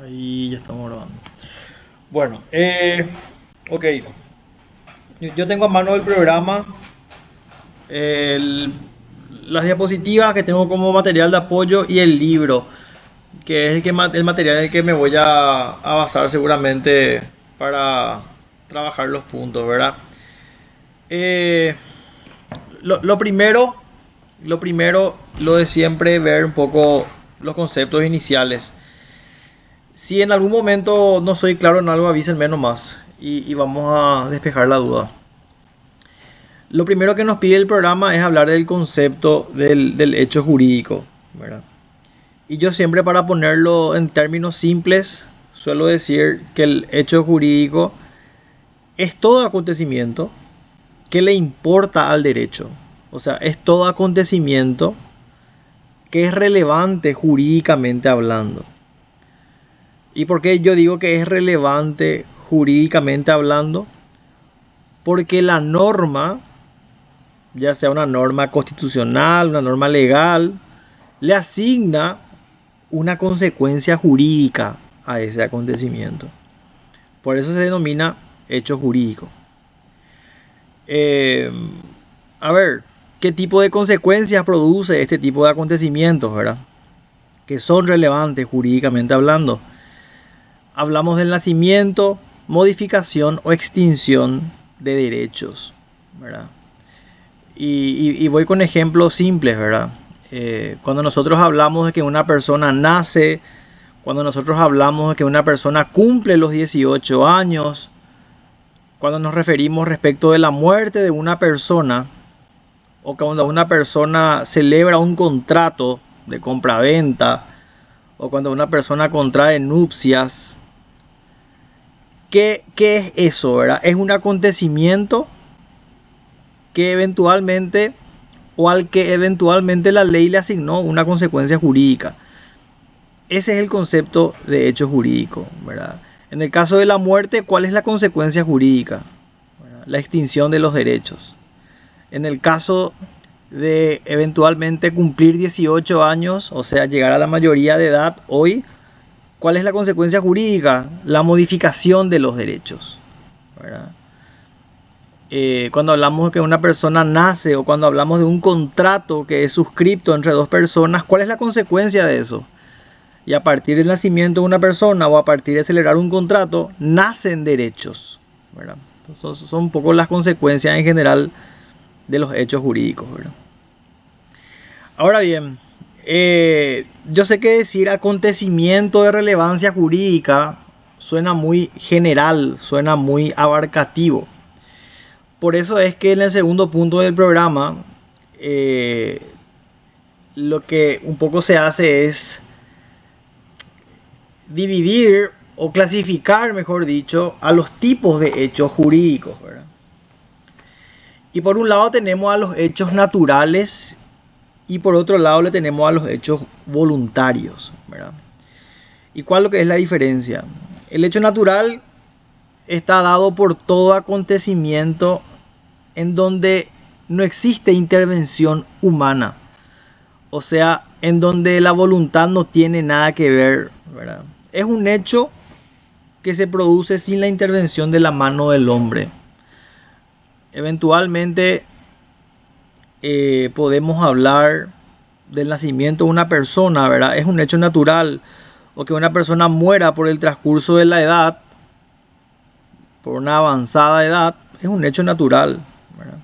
Ahí ya estamos grabando. Bueno, ok. Yo tengo a mano el programa, el- las diapositivas que tengo como material de apoyo y el libro, que es el material en el que me voy a basar seguramente para trabajar los puntos, ¿verdad? Eh, lo primero, lo de siempre, ver un poco los conceptos iniciales. Si en algún momento no soy claro en algo, avísenme nomás y vamos a despejar la duda. Lo primero que nos pide el programa es hablar del concepto del hecho jurídico, ¿verdad? Y yo siempre, para ponerlo en términos simples, suelo decir que el hecho jurídico es todo acontecimiento que le importa al derecho. O sea, es todo acontecimiento que es relevante jurídicamente hablando. ¿Y por qué yo digo que es relevante jurídicamente hablando? Porque la norma, ya sea una norma constitucional, una norma legal, le asigna una consecuencia jurídica a ese acontecimiento. Por eso se denomina hecho jurídico. Eh, a ver, ¿qué tipo de consecuencias produce este tipo de acontecimientos, verdad? Que son relevantes jurídicamente hablando. Hablamos del nacimiento, modificación o extinción de derechos, ¿verdad? Y voy con ejemplos simples, ¿verdad? Cuando nosotros hablamos de que una persona nace, cuando nosotros hablamos de que una persona cumple los 18 años, cuando nos referimos respecto de la muerte de una persona, o cuando una persona celebra un contrato de compraventa, o cuando una persona contrae nupcias, ¿qué es eso, verdad? Es un acontecimiento que eventualmente o al que eventualmente la ley le asignó una consecuencia jurídica. Ese es el concepto de hecho jurídico, ¿verdad? En el caso de la muerte, ¿cuál es la consecuencia jurídica? ¿Verdad? La extinción de los derechos. En el caso de eventualmente cumplir 18 años, o sea, llegar a la mayoría de edad hoy, ¿cuál es la consecuencia jurídica? La modificación de los derechos, ¿verdad? Cuando hablamos de que una persona nace o cuando hablamos de un contrato que es suscripto entre dos personas, ¿cuál es la consecuencia de eso? Y a partir del nacimiento de una persona o a partir de celebrar un contrato, nacen derechos, ¿verdad? Entonces, son un poco las consecuencias en general de los hechos jurídicos, ¿verdad? Ahora bien, yo sé que decir acontecimiento de relevancia jurídica suena muy general, suena muy abarcativo. Por eso es que en el segundo punto del programa, eh, lo que un poco se hace es dividir o clasificar, mejor dicho, a los tipos de hechos jurídicos, ¿verdad? Y por un lado tenemos a los hechos naturales y por otro lado le tenemos a los hechos voluntarios, ¿verdad? ¿Y cuál es lo que es la diferencia? El hecho natural está dado por todo acontecimiento en donde no existe intervención humana. O sea, en donde la voluntad no tiene nada que ver, ¿verdad? Es un hecho que se produce sin la intervención de la mano del hombre. Eventualmente podemos hablar del nacimiento de una persona, ¿verdad? Es un hecho natural. O que una persona muera por el transcurso de la edad, por una avanzada edad, es un hecho natural, ¿verdad?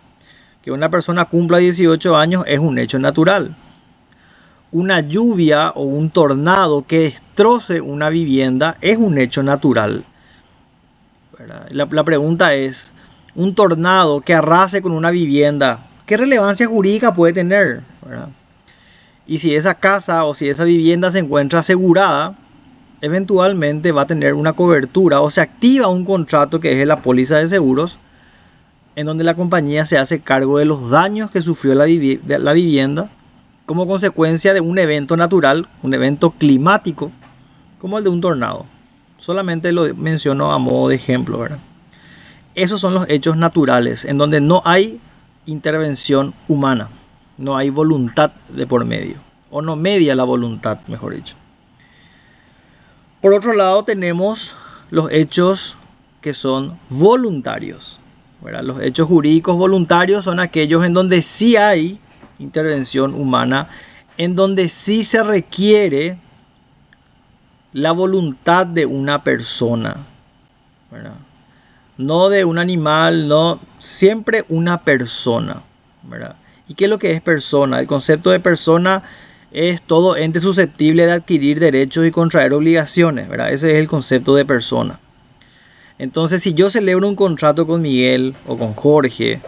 Que una persona cumpla 18 años es un hecho natural. Una lluvia o un tornado que destroce una vivienda es un hecho natural, ¿verdad? La pregunta es, un tornado que arrase con una vivienda, ¿qué relevancia jurídica puede tener, ¿verdad? Y si esa casa o si esa vivienda se encuentra asegurada, eventualmente va a tener una cobertura o se activa un contrato que es la póliza de seguros, en donde la compañía se hace cargo de los daños que sufrió la vivienda como consecuencia de un evento natural, un evento climático, como el de un tornado. Solamente lo menciono a modo de ejemplo, ¿verdad? Esos son los hechos naturales, en donde no hay intervención humana, no hay voluntad de por medio, o no media la voluntad, mejor dicho. Por otro lado, tenemos los hechos que son voluntarios, ¿verdad? Los hechos jurídicos voluntarios son aquellos en donde sí hay intervención humana, en donde sí se requiere la voluntad de una persona, ¿verdad? No de un animal, no, siempre una persona, ¿verdad? ¿Y qué es lo que es persona? El concepto de persona es todo ente susceptible de adquirir derechos y contraer obligaciones, ¿verdad? Ese es el concepto de persona. Entonces, si yo celebro un contrato con Miguel o con Jorge,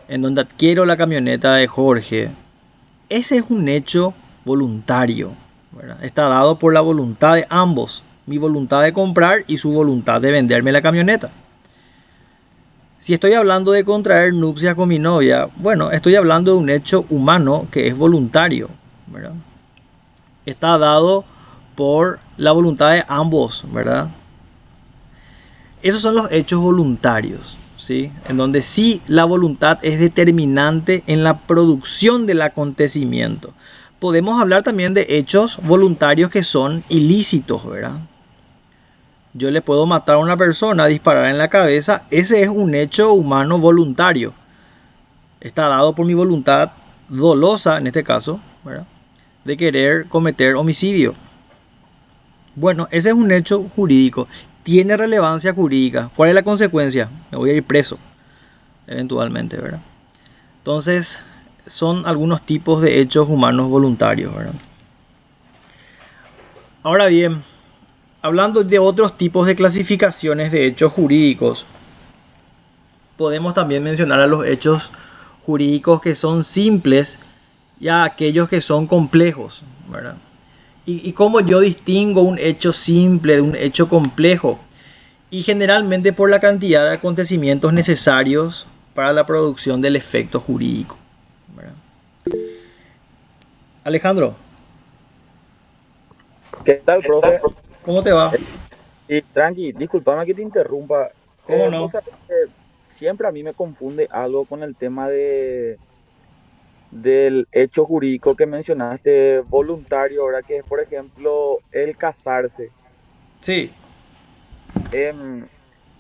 en donde adquiero la camioneta de Jorge, ese es un hecho voluntario, ¿verdad? Está dado por la voluntad de ambos, mi voluntad de comprar y su voluntad de venderme la camioneta. Si estoy hablando de contraer nupcias con mi novia, bueno, estoy hablando de un hecho humano que es voluntario, ¿verdad? Está dado por la voluntad de ambos, ¿verdad? Esos son los hechos voluntarios, ¿sí? En donde sí la voluntad es determinante en la producción del acontecimiento. Podemos hablar también de hechos voluntarios que son ilícitos, ¿verdad? Yo le puedo matar a una persona, disparar en la cabeza. Ese es un hecho humano voluntario. Está dado por mi voluntad dolosa, en este caso, ¿verdad?, de querer cometer homicidio. Bueno, ese es un hecho jurídico. Tiene relevancia jurídica. ¿Cuál es la consecuencia? Me voy a ir preso, eventualmente, ¿verdad? Entonces, son algunos tipos de hechos humanos voluntarios, ¿verdad? Ahora bien, hablando de otros tipos de clasificaciones de hechos jurídicos, podemos también mencionar a los hechos jurídicos que son simples y a aquellos que son complejos, ¿verdad? ¿Y cómo yo distingo un hecho simple de un hecho complejo? Y generalmente por la cantidad de acontecimientos necesarios para la producción del efecto jurídico, ¿verdad? Alejandro, ¿Qué tal, profe? ¿cómo te va? Y tranqui, discúlpame que te interrumpa. ¿Cómo Vos no? sabés que siempre a mí me confunde algo con el tema del hecho jurídico que mencionaste, voluntario, ahora que es, por ejemplo, el casarse. Sí, Em,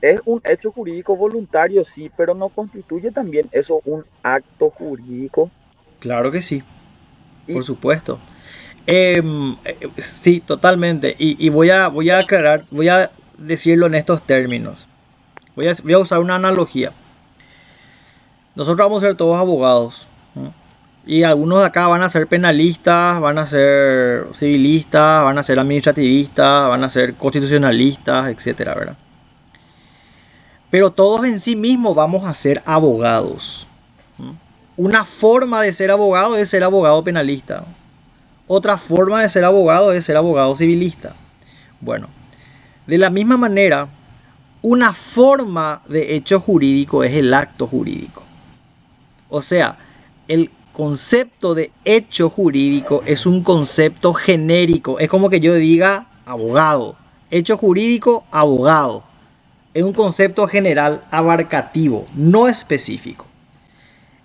es un hecho jurídico voluntario, sí, pero no constituye también eso un acto jurídico. claro que sí, Y por supuesto. Sí, totalmente. Y voy a aclarar, voy a decirlo en estos términos. Voy a usar una analogía. Nosotros vamos a ser todos abogados, ¿no? Y algunos de acá van a ser penalistas, van a ser civilistas, van a ser administrativistas, van a ser constitucionalistas, etcétera, ¿verdad? Pero todos en sí mismos vamos a ser abogados. Una forma de ser abogado es ser abogado penalista. Otra forma de ser abogado es ser abogado civilista. Bueno, de la misma manera, una forma de hecho jurídico es el acto jurídico. O sea, el concepto de hecho jurídico es un concepto genérico. Es como que yo diga abogado. Hecho jurídico, abogado. Es un concepto general abarcativo, no específico.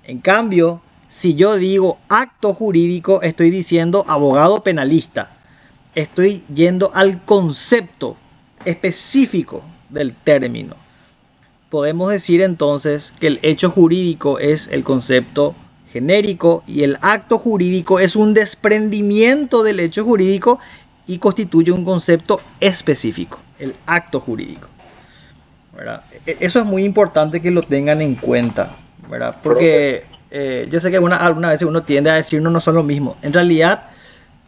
En cambio, si yo digo acto jurídico, estoy diciendo abogado penalista. Estoy yendo al concepto específico del término. Podemos decir entonces que el hecho jurídico es el concepto genérico y el acto jurídico es un desprendimiento del hecho jurídico y constituye un concepto específico, el acto jurídico, ¿verdad? Eso es muy importante que lo tengan en cuenta, ¿verdad? profe, Porque yo sé que algunas veces uno tiende a decir no son lo mismo. En realidad,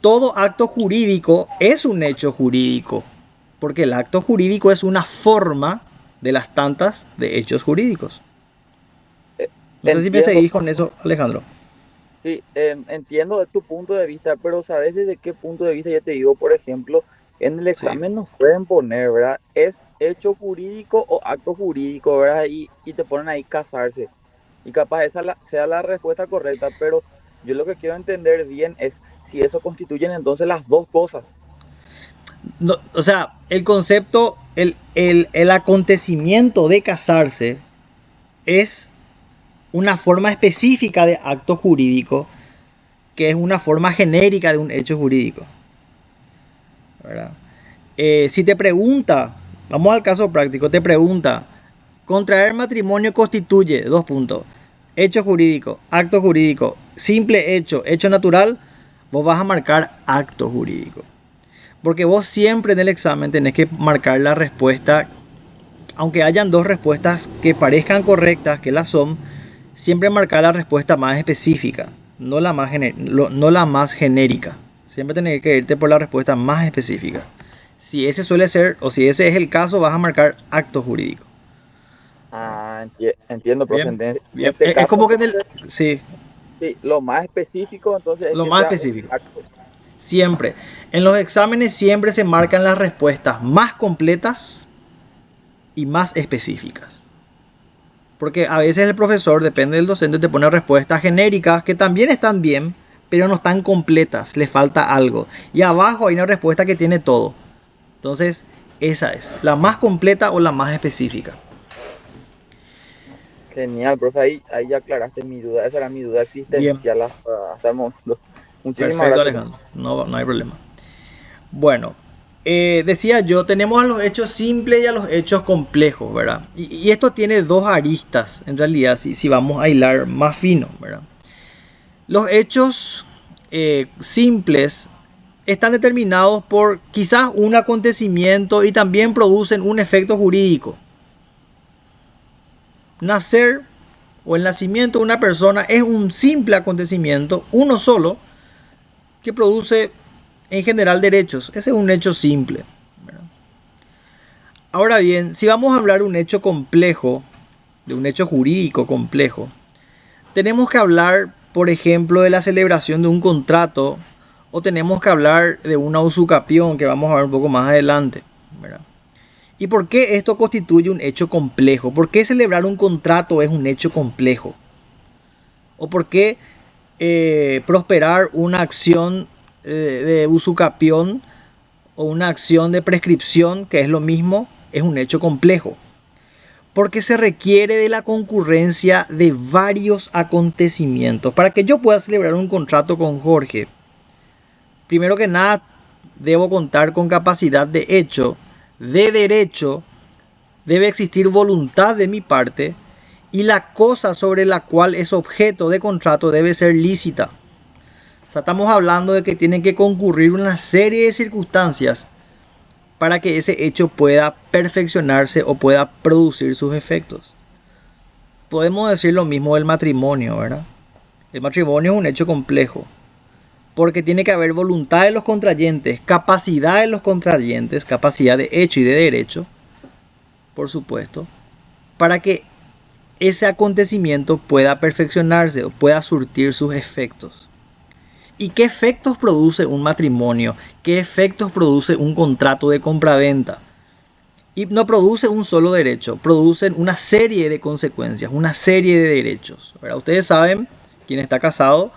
todo acto jurídico es un hecho jurídico, porque el acto jurídico es una forma de las tantas de hechos jurídicos. eh, No sé si me entiendo. seguís con eso, Alejandro. Sí, entiendo de tu punto de vista, pero ¿sabes desde qué punto de vista? Ya te digo, por ejemplo, en el Sí. examen nos pueden poner, ¿verdad? ¿Es hecho jurídico o acto jurídico, ¿verdad? Y te ponen ahí casarse. Y capaz esa sea la respuesta correcta, pero yo lo que quiero entender bien es si eso constituyen entonces las dos cosas. No, o sea, el concepto, el acontecimiento de casarse es una forma específica de acto jurídico que es una forma genérica de un hecho jurídico, ¿verdad? Si te pregunta, vamos al caso práctico, te pregunta, contraer matrimonio constituye, dos puntos, hecho jurídico, acto jurídico, simple hecho, hecho natural, vos vas a marcar acto jurídico. Porque vos siempre en el examen tenés que marcar la respuesta, aunque hayan dos respuestas que parezcan correctas, que las son, siempre marcar la respuesta más específica, no la más genérica. Siempre tenés que irte por la respuesta más específica. Si ese suele ser, o si ese es el caso, vas a marcar acto jurídico. Entiendo, profe. Bien, En bien. este Es caso, como que en el... entonces, Sí, sí, lo más específico entonces es lo que más sea un específico. acto. Siempre. En los exámenes siempre se marcan las respuestas más completas y más específicas. Porque a veces el profesor, depende del docente, te pone respuestas genéricas que también están bien, pero no están completas, le falta algo. Y abajo hay una respuesta que tiene todo. Entonces, esa es la más completa o la más específica. Genial, profe. Ahí ya aclaraste mi duda. Esa era mi duda Bien, existencial hasta el momento. Muchísimas perfecto, gracias, profe. Alejandro. No hay problema. Bueno, decía yo, tenemos a los hechos simples y a los hechos complejos, ¿verdad? Y esto tiene dos aristas, en realidad, si vamos a hilar más fino, ¿verdad? Los hechos simples están determinados por quizás un acontecimiento y también producen un efecto jurídico. Nacer o el nacimiento de una persona es un simple acontecimiento, uno solo, que produce en general derechos. Ese es un hecho simple. Ahora bien, si vamos a hablar de un hecho complejo, de un hecho jurídico complejo, tenemos que hablar, por ejemplo, de la celebración de un contrato o tenemos que hablar de una usucapión que vamos a ver un poco más adelante, ¿verdad? ¿Y por qué esto constituye un hecho complejo? ¿Por qué celebrar un contrato es un hecho complejo? ¿O por qué prosperar una acción de usucapión o una acción de prescripción, que es lo mismo, es un hecho complejo? Porque se requiere de la concurrencia de varios acontecimientos. Para que yo pueda celebrar un contrato con Jorge, primero que nada, debo contar con capacidad de hecho, de derecho, debe existir voluntad de mi parte y la cosa sobre la cual es objeto de contrato debe ser lícita. O sea, estamos hablando de que tienen que concurrir una serie de circunstancias para que ese hecho pueda perfeccionarse o pueda producir sus efectos. Podemos decir lo mismo del matrimonio, ¿verdad? El matrimonio es un hecho complejo, porque tiene que haber voluntad de los contrayentes, capacidad de los contrayentes, capacidad de hecho y de derecho, por supuesto, para que ese acontecimiento pueda perfeccionarse o pueda surtir sus efectos. ¿Y qué efectos produce un matrimonio? ¿Qué efectos produce un contrato de compraventa? Y no produce un solo derecho, producen una serie de consecuencias, una serie de derechos, ¿verdad? Ustedes saben, quien está casado,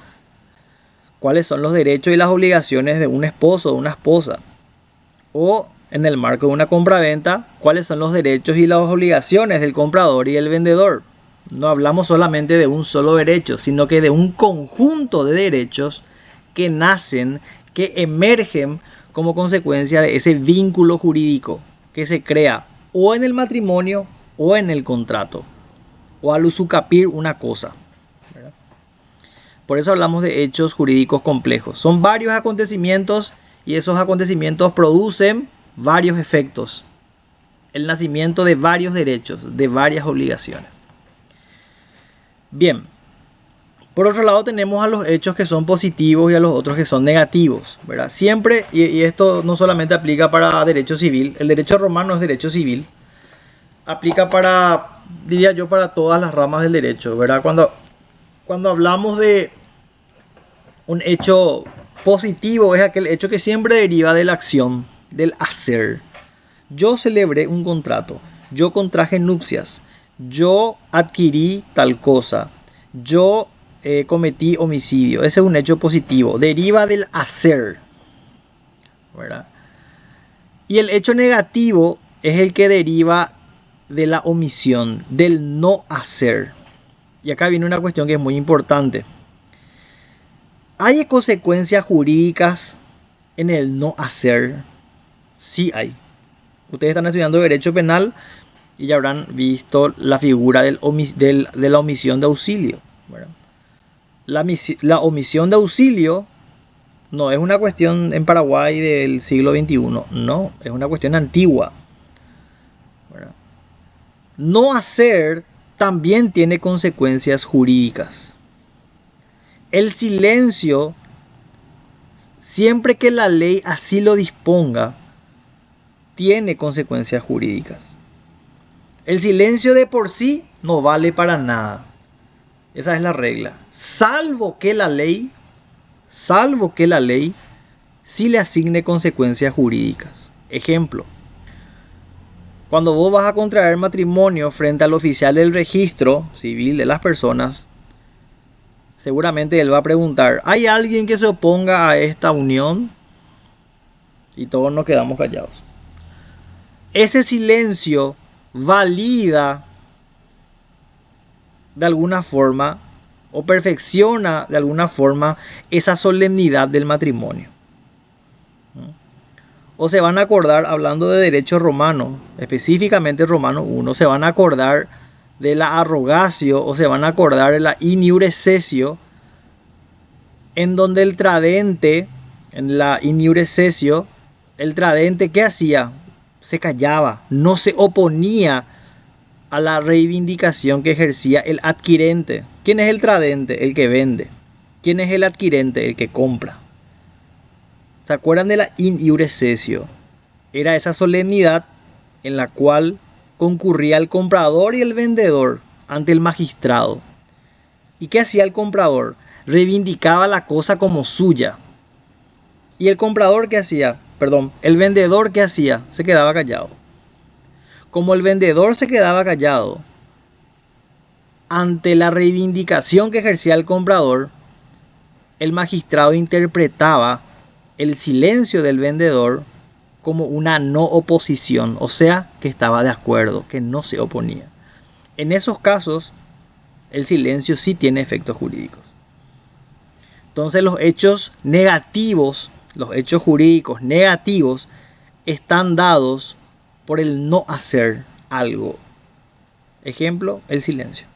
cuáles son los derechos y las obligaciones de un esposo o una esposa. O en el marco de una compraventa, cuáles son los derechos y las obligaciones del comprador y el vendedor. No hablamos solamente de un solo derecho, sino que de un conjunto de derechos que nacen, que emergen como consecuencia de ese vínculo jurídico que se crea o en el matrimonio o en el contrato, o al usucapir una cosa. Por eso hablamos de hechos jurídicos complejos. Son varios acontecimientos y esos acontecimientos producen varios efectos. El nacimiento de varios derechos, de varias obligaciones. Bien. Por otro lado tenemos a los hechos que son positivos y a los otros que son negativos, ¿verdad? Siempre, y esto no solamente aplica para derecho civil, el derecho romano es derecho civil, aplica para, diría yo, para todas las ramas del derecho, ¿verdad? Cuando hablamos de un hecho positivo es aquel hecho que siempre deriva de la acción, del hacer. Yo celebré un contrato, yo contraje nupcias, yo adquirí tal cosa, yo cometí homicidio. Ese es un hecho positivo, deriva del hacer, ¿verdad? Y el hecho negativo es el que deriva de la omisión, del no hacer. Y acá viene una cuestión que es muy importante. ¿Hay consecuencias jurídicas en el no hacer? Sí hay. Ustedes están estudiando Derecho Penal y ya habrán visto la figura de la omisión de auxilio, ¿verdad? La omisión de auxilio no es una cuestión en Paraguay del siglo XXI, no, es una cuestión antigua, ¿verdad? No hacer también tiene consecuencias jurídicas. El silencio, siempre que la ley así lo disponga, tiene consecuencias jurídicas. El silencio de por sí no vale para nada. Esa es la regla. Salvo que la ley sí le asigne consecuencias jurídicas. Ejemplo, cuando vos vas a contraer matrimonio frente al oficial del registro civil de las personas, seguramente él va a preguntar, ¿hay alguien que se oponga a esta unión? Y todos nos quedamos callados. Ese silencio valida de alguna forma o perfecciona de alguna forma esa solemnidad del matrimonio. O se van a acordar, hablando de derecho romano, específicamente romano 1, se van a acordar de la arrogatio o se van a acordar de la in iure cessio, en donde el tradente, en la in iure cessio, el tradente, ¿qué hacía? Se callaba, no se oponía a la reivindicación que ejercía el adquirente. ¿Quién es el tradente? El que vende. ¿Quién es el adquirente? El que compra. ¿Se acuerdan de la in iure cessio? Era esa solemnidad en la cual concurría el comprador y el vendedor ante el magistrado. ¿Y qué hacía el comprador? Reivindicaba la cosa como suya. ¿Y el comprador qué hacía? Perdón, el vendedor qué hacía? Se quedaba callado. Como el vendedor se quedaba callado ante la reivindicación que ejercía el comprador, el magistrado interpretaba el silencio del vendedor como una no oposición, o sea, que estaba de acuerdo, que no se oponía. En esos casos, el silencio sí tiene efectos jurídicos. Entonces los hechos negativos, los hechos jurídicos negativos, están dados por el no hacer algo. Ejemplo, el silencio.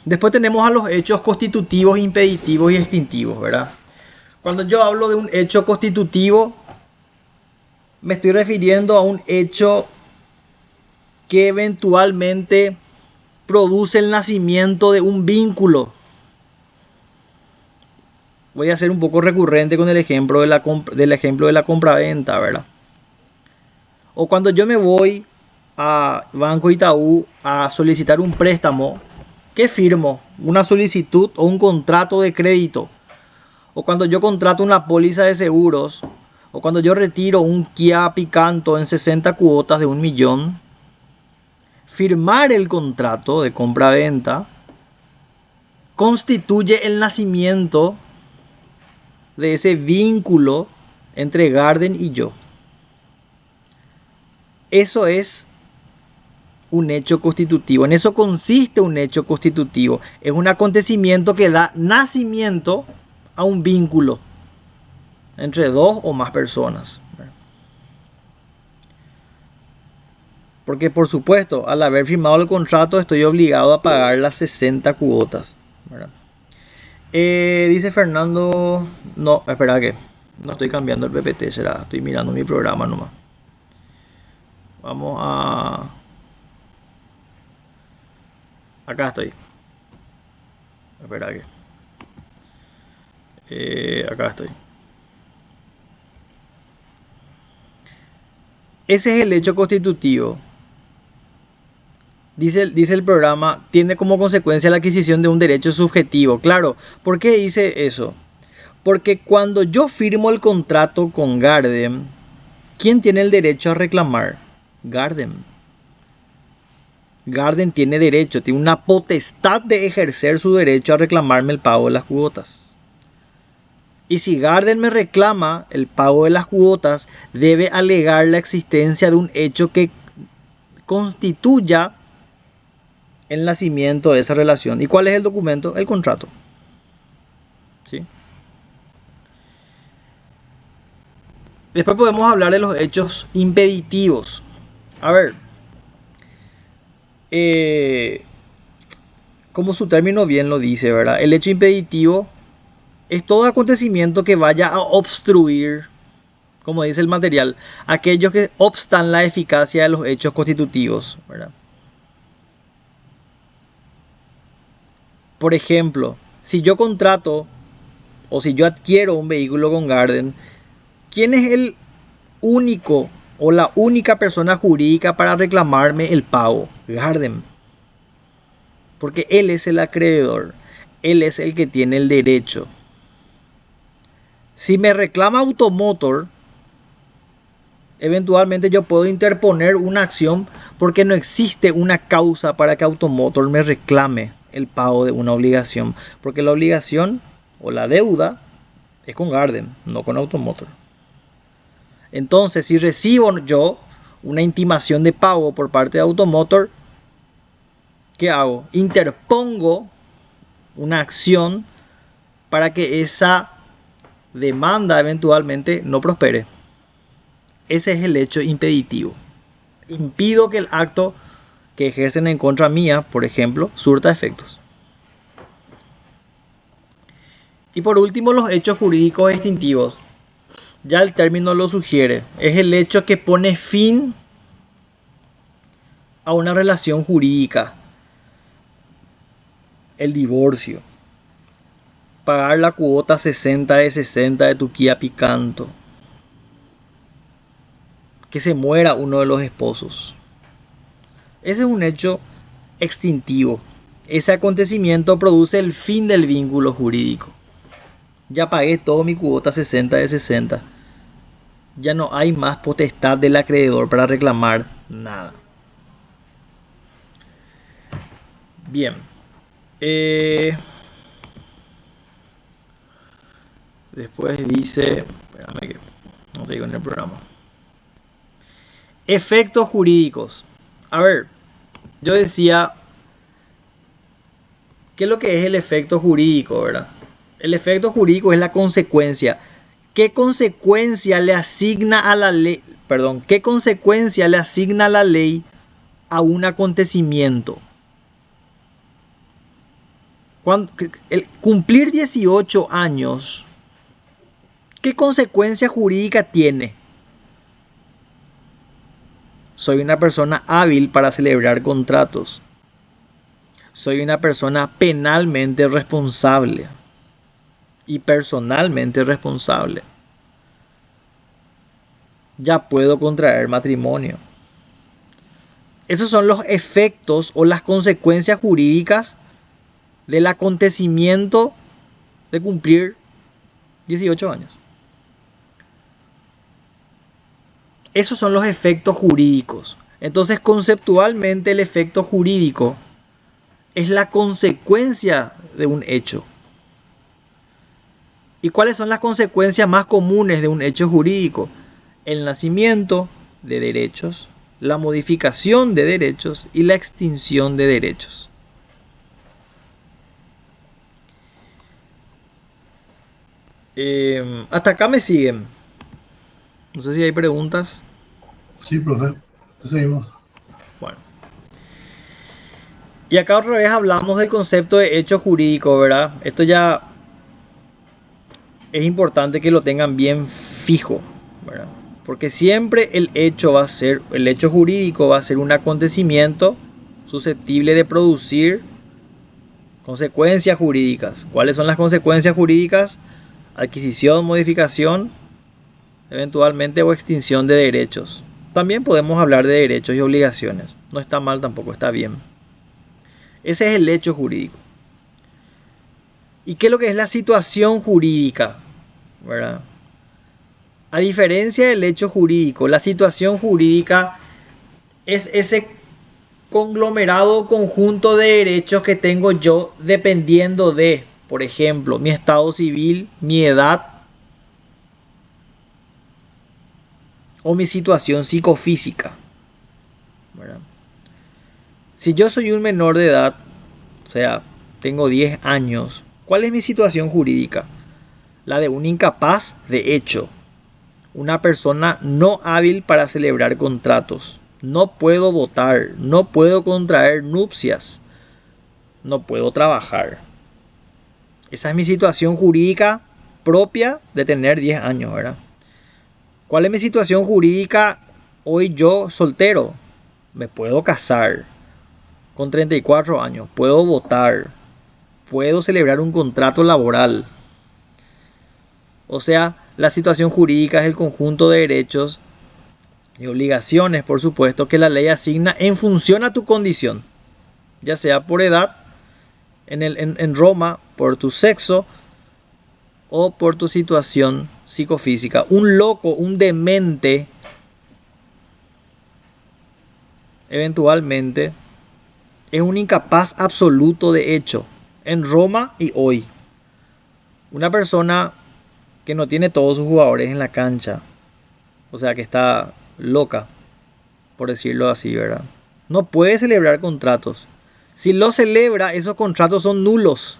Después tenemos a los hechos constitutivos, impeditivos y extintivos, ¿verdad? Cuando yo hablo de un hecho constitutivo, me estoy refiriendo a un hecho que eventualmente produce el nacimiento de un vínculo. Voy a ser un poco recurrente con el ejemplo de la compraventa, ¿verdad? O cuando yo me voy a Banco Itaú a solicitar un préstamo, ¿qué firmo? Una solicitud o un contrato de crédito. O cuando yo contrato una póliza de seguros, o cuando yo retiro un Kia Picanto en 60 cuotas de 1 millón, firmar el contrato de compra-venta constituye el nacimiento de ese vínculo entre Garden y yo. Eso es un hecho constitutivo. En eso consiste un hecho constitutivo. Es un acontecimiento que da nacimiento a un vínculo entre dos o más personas. Porque por supuesto, al haber firmado el contrato estoy obligado a pagar las 60 cuotas, ¿verdad? Dice Fernando, no, espera que no estoy cambiando el PPT, será, estoy mirando mi programa nomás. Vamos a... Acá estoy. Espera que... acá estoy. Ese es el hecho constitutivo. Dice el programa, tiene como consecuencia la adquisición de un derecho subjetivo. Claro, ¿por qué dice eso? Porque cuando yo firmo el contrato con Garden, ¿quién tiene el derecho a reclamar? Garden. Garden tiene derecho, tiene una potestad de ejercer su derecho a reclamarme el pago de las cuotas. Y si Garden me reclama el pago de las cuotas, debe alegar la existencia de un hecho que constituya el nacimiento de esa relación. ¿Y cuál es el documento? El contrato. ¿Sí? Después podemos hablar de los hechos impeditivos. A ver, eh, como su término bien lo dice, ¿verdad? El hecho impeditivo es todo acontecimiento que vaya a obstruir, como dice el material, aquellos que obstan la eficacia de los hechos constitutivos, ¿verdad? Por ejemplo, si yo contrato o si yo adquiero un vehículo con Garden, ¿quién es el único o la única persona jurídica para reclamarme el pago? Garden. Porque él es el acreedor, él es el que tiene el derecho. Si me reclama Automotor, eventualmente yo puedo interponer una acción porque no existe una causa para que Automotor me reclame el pago de una obligación. Porque la obligación o la deuda es con Garden, no con Automotor. Entonces, si recibo yo una intimación de pago por parte de Automotor, ¿qué hago? Interpongo una acción para que esa demanda eventualmente no prospere. Ese es el hecho impeditivo. Impido que el acto que ejercen en contra mía, por ejemplo, surta efectos. Y por último, los hechos jurídicos extintivos. Ya el término lo sugiere. Es el hecho que pone fin a una relación jurídica. El divorcio. Pagar la cuota 60 de 60 de tu Kia Picanto. Que se muera uno de los esposos. Ese es un hecho extintivo. Ese acontecimiento produce el fin del vínculo jurídico. Ya pagué todo mi cuota 60 de 60. Ya no hay más potestad del acreedor para reclamar nada. Bien. Después dice... Espérame que no sigo en el programa. Efectos jurídicos. A ver, yo decía... ¿Qué es lo que es el efecto jurídico, verdad? El efecto jurídico es la consecuencia. ¿Qué consecuencia le asigna a la ley? Perdón, ¿qué consecuencia le asigna la ley a un acontecimiento? El cumplir 18 años, ¿qué consecuencia jurídica tiene? Soy una persona hábil para celebrar contratos. Soy una persona penalmente responsable y personalmente responsable. Ya puedo contraer matrimonio. Esos son los efectos o las consecuencias jurídicas del acontecimiento de cumplir 18 años. Esos son los efectos jurídicos. Entonces, conceptualmente, el efecto jurídico es la consecuencia de un hecho. ¿Y cuáles son las consecuencias más comunes de un hecho jurídico? El nacimiento de derechos, la modificación de derechos y la extinción de derechos. Hasta acá me siguen. No sé si hay preguntas. Sí, profe. Te seguimos. Bueno. Y acá otra vez hablamos del concepto de hecho jurídico, ¿verdad? Esto ya es importante que lo tengan bien fijo, ¿verdad? Porque siempre el hecho jurídico va a ser un acontecimiento susceptible de producir consecuencias jurídicas. ¿Cuáles son las consecuencias jurídicas? Adquisición, modificación, eventualmente o extinción de derechos. También podemos hablar de derechos y obligaciones. No está mal tampoco, está bien. Ese es el hecho jurídico. ¿Y qué es lo que es la situación jurídica? ¿Verdad? A diferencia del hecho jurídico, la situación jurídica es ese conglomerado o conjunto de derechos que tengo yo dependiendo de, por ejemplo, mi estado civil, mi edad o mi situación psicofísica, ¿verdad? Si yo soy un menor de edad, o sea, tengo 10 años, ¿cuál es mi situación jurídica? La de un incapaz de hecho. una persona no hábil para celebrar contratos. No puedo votar, no puedo contraer nupcias, no puedo trabajar. Esa es mi situación jurídica propia de tener 10 años, ¿verdad? ¿Cuál es mi situación jurídica hoy yo soltero? Me puedo casar con 34 años, puedo votar, puedo celebrar un contrato laboral. O sea, la situación jurídica es el conjunto de derechos y obligaciones, por supuesto, que la ley asigna en función a tu condición, ya sea por edad, en Roma, por tu sexo o por tu situación psicofísica. Un loco, un demente, eventualmente, es un incapaz absoluto de hecho, en Roma y hoy. Una persona que no tiene todos sus jugadores en la cancha, o sea, que está loca, por decirlo así, ¿verdad? No puede celebrar contratos. Si lo celebra, esos contratos son nulos.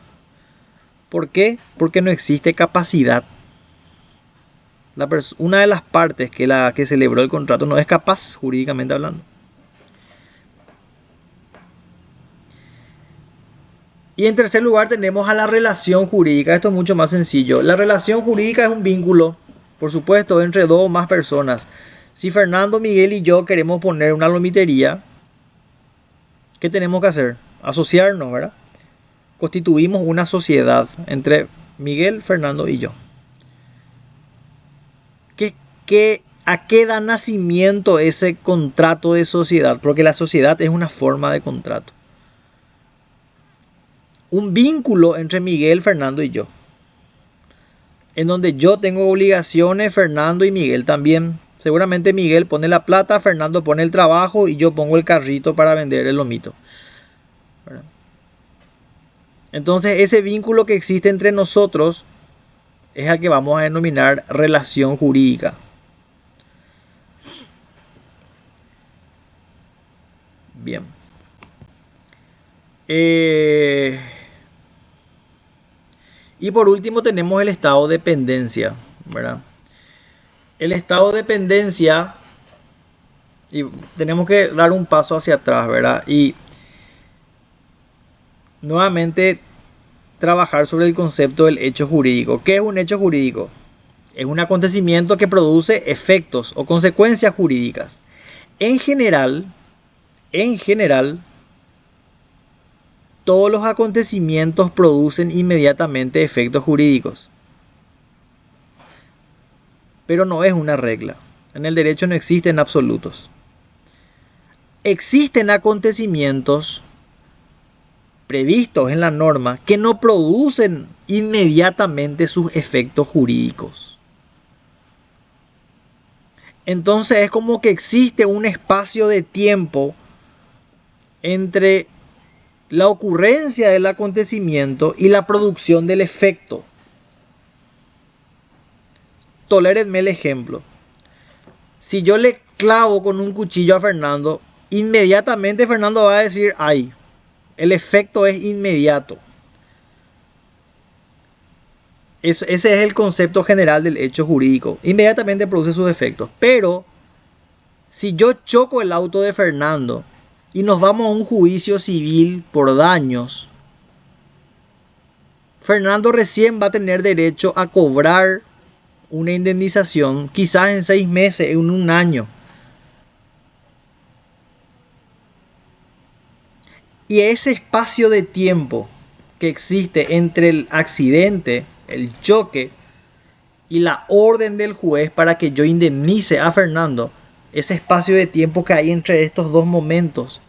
¿Por qué? Porque no existe capacidad. Una de las partes que celebró el contrato no es capaz, jurídicamente hablando. Y en tercer lugar tenemos a la relación jurídica. Esto es mucho más sencillo. La relación jurídica es un vínculo, por supuesto, entre dos o más personas. Si Fernando, Miguel y yo queremos poner una lomitería, ¿qué tenemos que hacer? Asociarnos, ¿verdad? Constituimos una sociedad entre Miguel, Fernando y yo. ¿A qué da nacimiento ese contrato de sociedad? Porque la sociedad es una forma de contrato. Un vínculo entre Miguel, Fernando y yo, en donde yo tengo obligaciones, Fernando y Miguel también. Seguramente Miguel pone la plata, Fernando pone el trabajo y yo pongo el carrito para vender el lomito, ¿verdad? Entonces ese vínculo que existe entre nosotros es al que vamos a denominar relación jurídica. Bien. Y por último tenemos el estado de dependencia, ¿verdad? El estado de dependencia, y tenemos que dar un paso hacia atrás, ¿verdad? Y nuevamente trabajar sobre el concepto del hecho jurídico. ¿Qué es un hecho jurídico? Es un acontecimiento que produce efectos o consecuencias jurídicas. En general, todos los acontecimientos producen inmediatamente efectos jurídicos. Pero no es una regla. En el derecho no existen absolutos. Existen acontecimientos previstos en la norma que no producen inmediatamente sus efectos jurídicos. Entonces es como que existe un espacio de tiempo entre la ocurrencia del acontecimiento y la producción del efecto. Tolérenme el ejemplo. Si yo le clavo con un cuchillo a Fernando, inmediatamente Fernando va a decir ¡ay! El efecto es inmediato. Ese es el concepto general del hecho jurídico. Inmediatamente produce sus efectos. Pero si yo choco el auto de Fernando y nos vamos a un juicio civil por daños, Fernando recién va a tener derecho a cobrar una indemnización, quizás en 6 meses, en un año. Y ese espacio de tiempo que existe entre el accidente, el choque y la orden del juez para que yo indemnice a Fernando, ese espacio de tiempo que hay entre estos dos momentos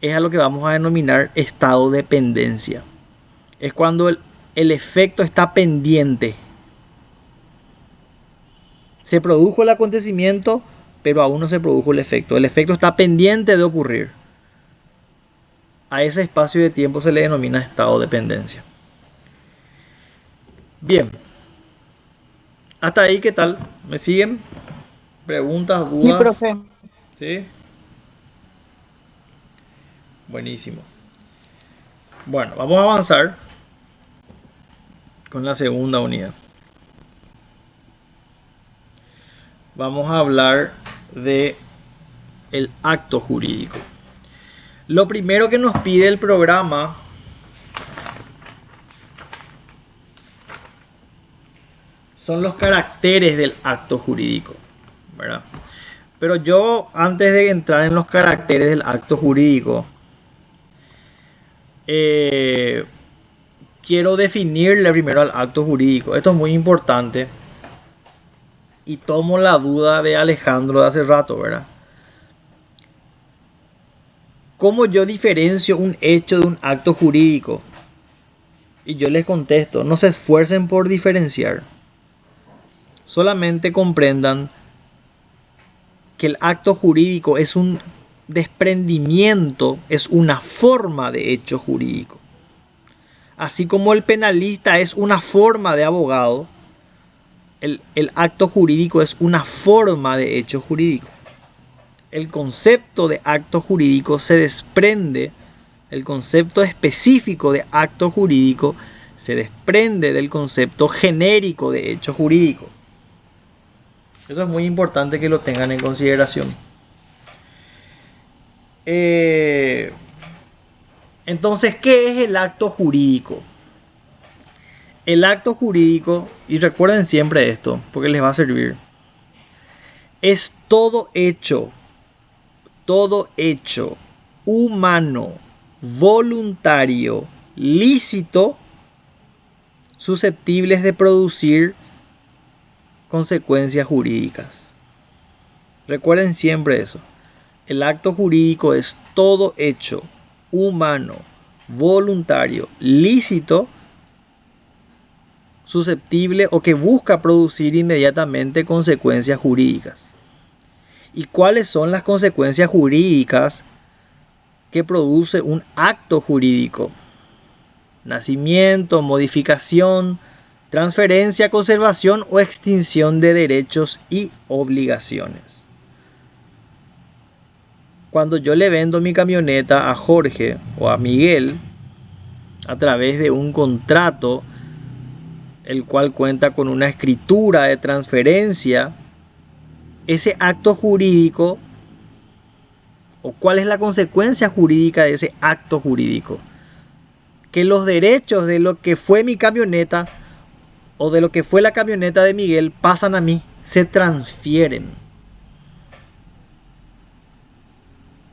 es a lo que vamos a denominar estado de pendencia. Es cuando el efecto está pendiente. Se produjo el acontecimiento, pero aún no se produjo el efecto. El efecto está pendiente de ocurrir. A ese espacio de tiempo se le denomina estado de pendencia. Bien. Hasta ahí, ¿qué tal? ¿Me siguen? ¿Preguntas, dudas? Sí, profe. ¿Sí? Buenísimo. Bueno, vamos a avanzar con la segunda unidad. vamos a hablar de el acto jurídico. Lo primero que nos pide el programa son los caracteres del acto jurídico, ¿verdad? Pero yo, antes de entrar en los caracteres del acto jurídico, quiero definirle primero al acto jurídico. Esto es muy importante. Y tomo la duda de Alejandro de hace rato, ¿verdad? ¿Cómo yo diferencio un hecho de un acto jurídico? Y yo les contesto, no se esfuercen por diferenciar. Solamente comprendan que el acto jurídico es un desprendimiento, es una forma de hecho jurídico. Así como el penalista es una forma de abogado, el acto jurídico es una forma de hecho jurídico. El concepto de acto jurídico se desprende, el concepto específico de acto jurídico se desprende del concepto genérico de hecho jurídico. Eso es muy importante que lo tengan en consideración. Entonces, ¿qué es el acto jurídico? El acto jurídico, y recuerden siempre esto, porque les va a servir, es todo hecho humano, voluntario, lícito, susceptibles de producir consecuencias jurídicas. Recuerden siempre eso. El acto jurídico es todo hecho humano, voluntario, lícito, susceptible o que busca producir inmediatamente consecuencias jurídicas. ¿Y cuáles son las consecuencias jurídicas que produce un acto jurídico? Nacimiento, modificación, transferencia, conservación o extinción de derechos y obligaciones. Cuando yo le vendo mi camioneta a Jorge o a Miguel a través de un contrato, el cual cuenta con una escritura de transferencia, ese acto jurídico, o cuál es la consecuencia jurídica de ese acto jurídico, que los derechos de lo que fue mi camioneta o de lo que fue la camioneta de Miguel pasan a mí, se transfieren.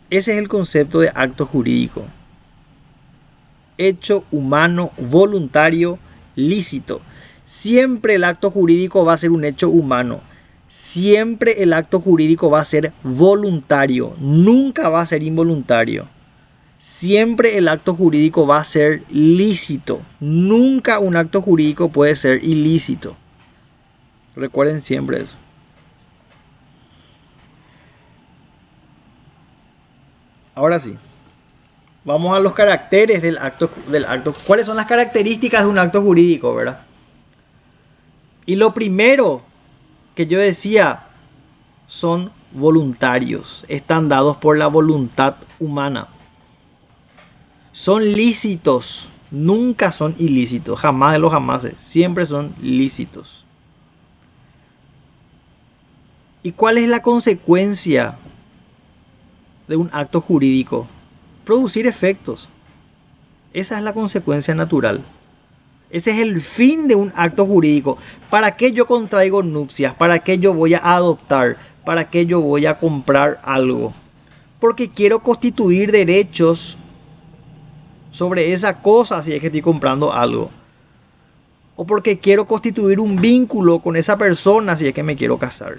Ese es el concepto de acto jurídico. Hecho humano, voluntario, lícito. Siempre el acto jurídico va a ser un hecho humano. Siempre el acto jurídico va a ser voluntario. Nunca va a ser involuntario. Siempre el acto jurídico va a ser lícito. Nunca un acto jurídico puede ser ilícito. Recuerden siempre eso. Ahora sí. Vamos a los caracteres del acto. ¿Cuáles son las características de un acto jurídico, verdad? Y lo primero que yo decía son voluntarios. Están dados por la voluntad humana. Son lícitos. Nunca son ilícitos. Jamás de los jamases. Siempre son lícitos. ¿Y cuál es la consecuencia de un acto jurídico? Producir efectos. Esa es la consecuencia natural. Ese es el fin de un acto jurídico. ¿Para qué yo contraigo nupcias? ¿Para qué yo voy a adoptar? ¿Para qué yo voy a comprar algo? Porque quiero constituir derechos sobre esa cosa si es que estoy comprando algo. O porque quiero constituir un vínculo con esa persona si es que me quiero casar.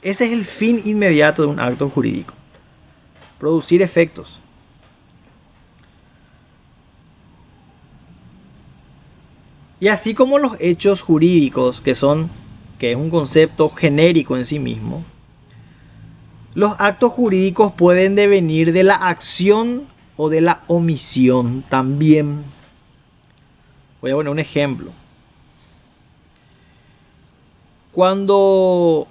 Ese es el fin inmediato de un acto jurídico. Producir efectos. Y así como los hechos jurídicos, que es un concepto genérico en sí mismo, los actos jurídicos pueden devenir de la acción o de la omisión también. Voy a poner un ejemplo. Cuando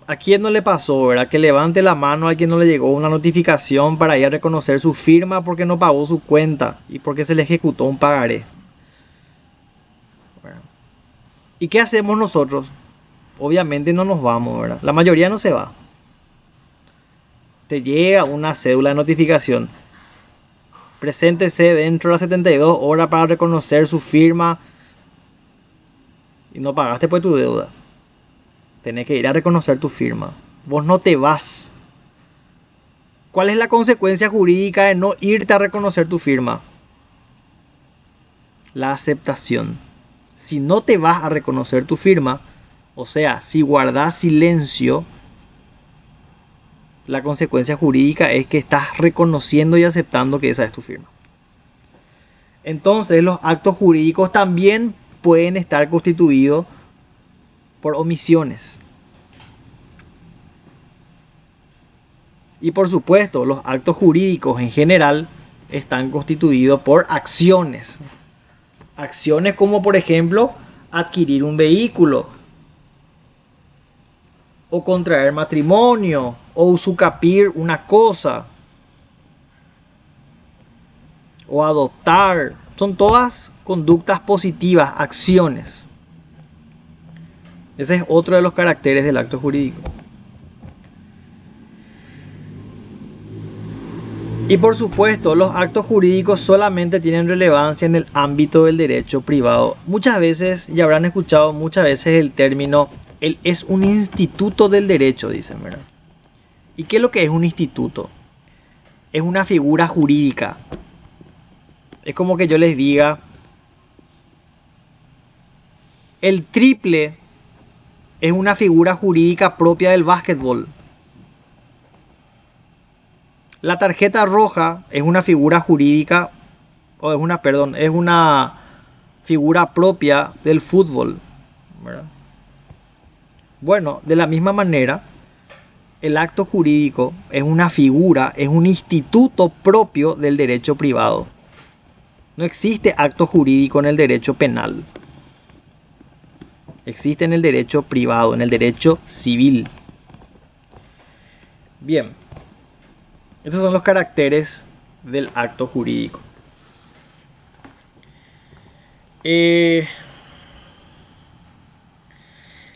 a quien no le pasó, ¿verdad? Que levante la mano a quien no le llegó una notificación para ir a reconocer su firma porque no pagó su cuenta y porque se le ejecutó un pagaré. ¿Y qué hacemos nosotros? obviamente no nos vamos, ¿verdad? La mayoría no se va. Te llega una cédula de notificación. Preséntese dentro de las 72 horas para reconocer su firma. Y no pagaste pues tu deuda. Tenés que ir a reconocer tu firma. Vos no te vas. ¿Cuál es la consecuencia jurídica de no irte a reconocer tu firma? La aceptación. Si no te vas a reconocer tu firma, o sea, si guardas silencio, la consecuencia jurídica es que estás reconociendo y aceptando que esa es tu firma. Entonces, los actos jurídicos también pueden estar constituidos por omisiones. Y por supuesto, los actos jurídicos en general están constituidos por acciones. Acciones como, por ejemplo, adquirir un vehículo, o contraer matrimonio, o usucapir una cosa, o adoptar. Son todas conductas positivas, acciones. Ese es otro de los caracteres del acto jurídico. Y por supuesto, los actos jurídicos solamente tienen relevancia en el ámbito del derecho privado. Muchas veces, y habrán escuchado muchas veces el término, él es un instituto del derecho, dicen, ¿verdad? ¿Y qué es lo que es un instituto? Es una figura jurídica. Es como que yo les diga, el triple es una figura jurídica propia del básquetbol. La tarjeta roja es una figura jurídica, es una figura propia del fútbol, ¿verdad? Bueno, de la misma manera, el acto jurídico es una figura, es un instituto propio del derecho privado. No existe acto jurídico en el derecho penal. Existe en el derecho privado, en el derecho civil. Bien. Estos son los caracteres del acto jurídico.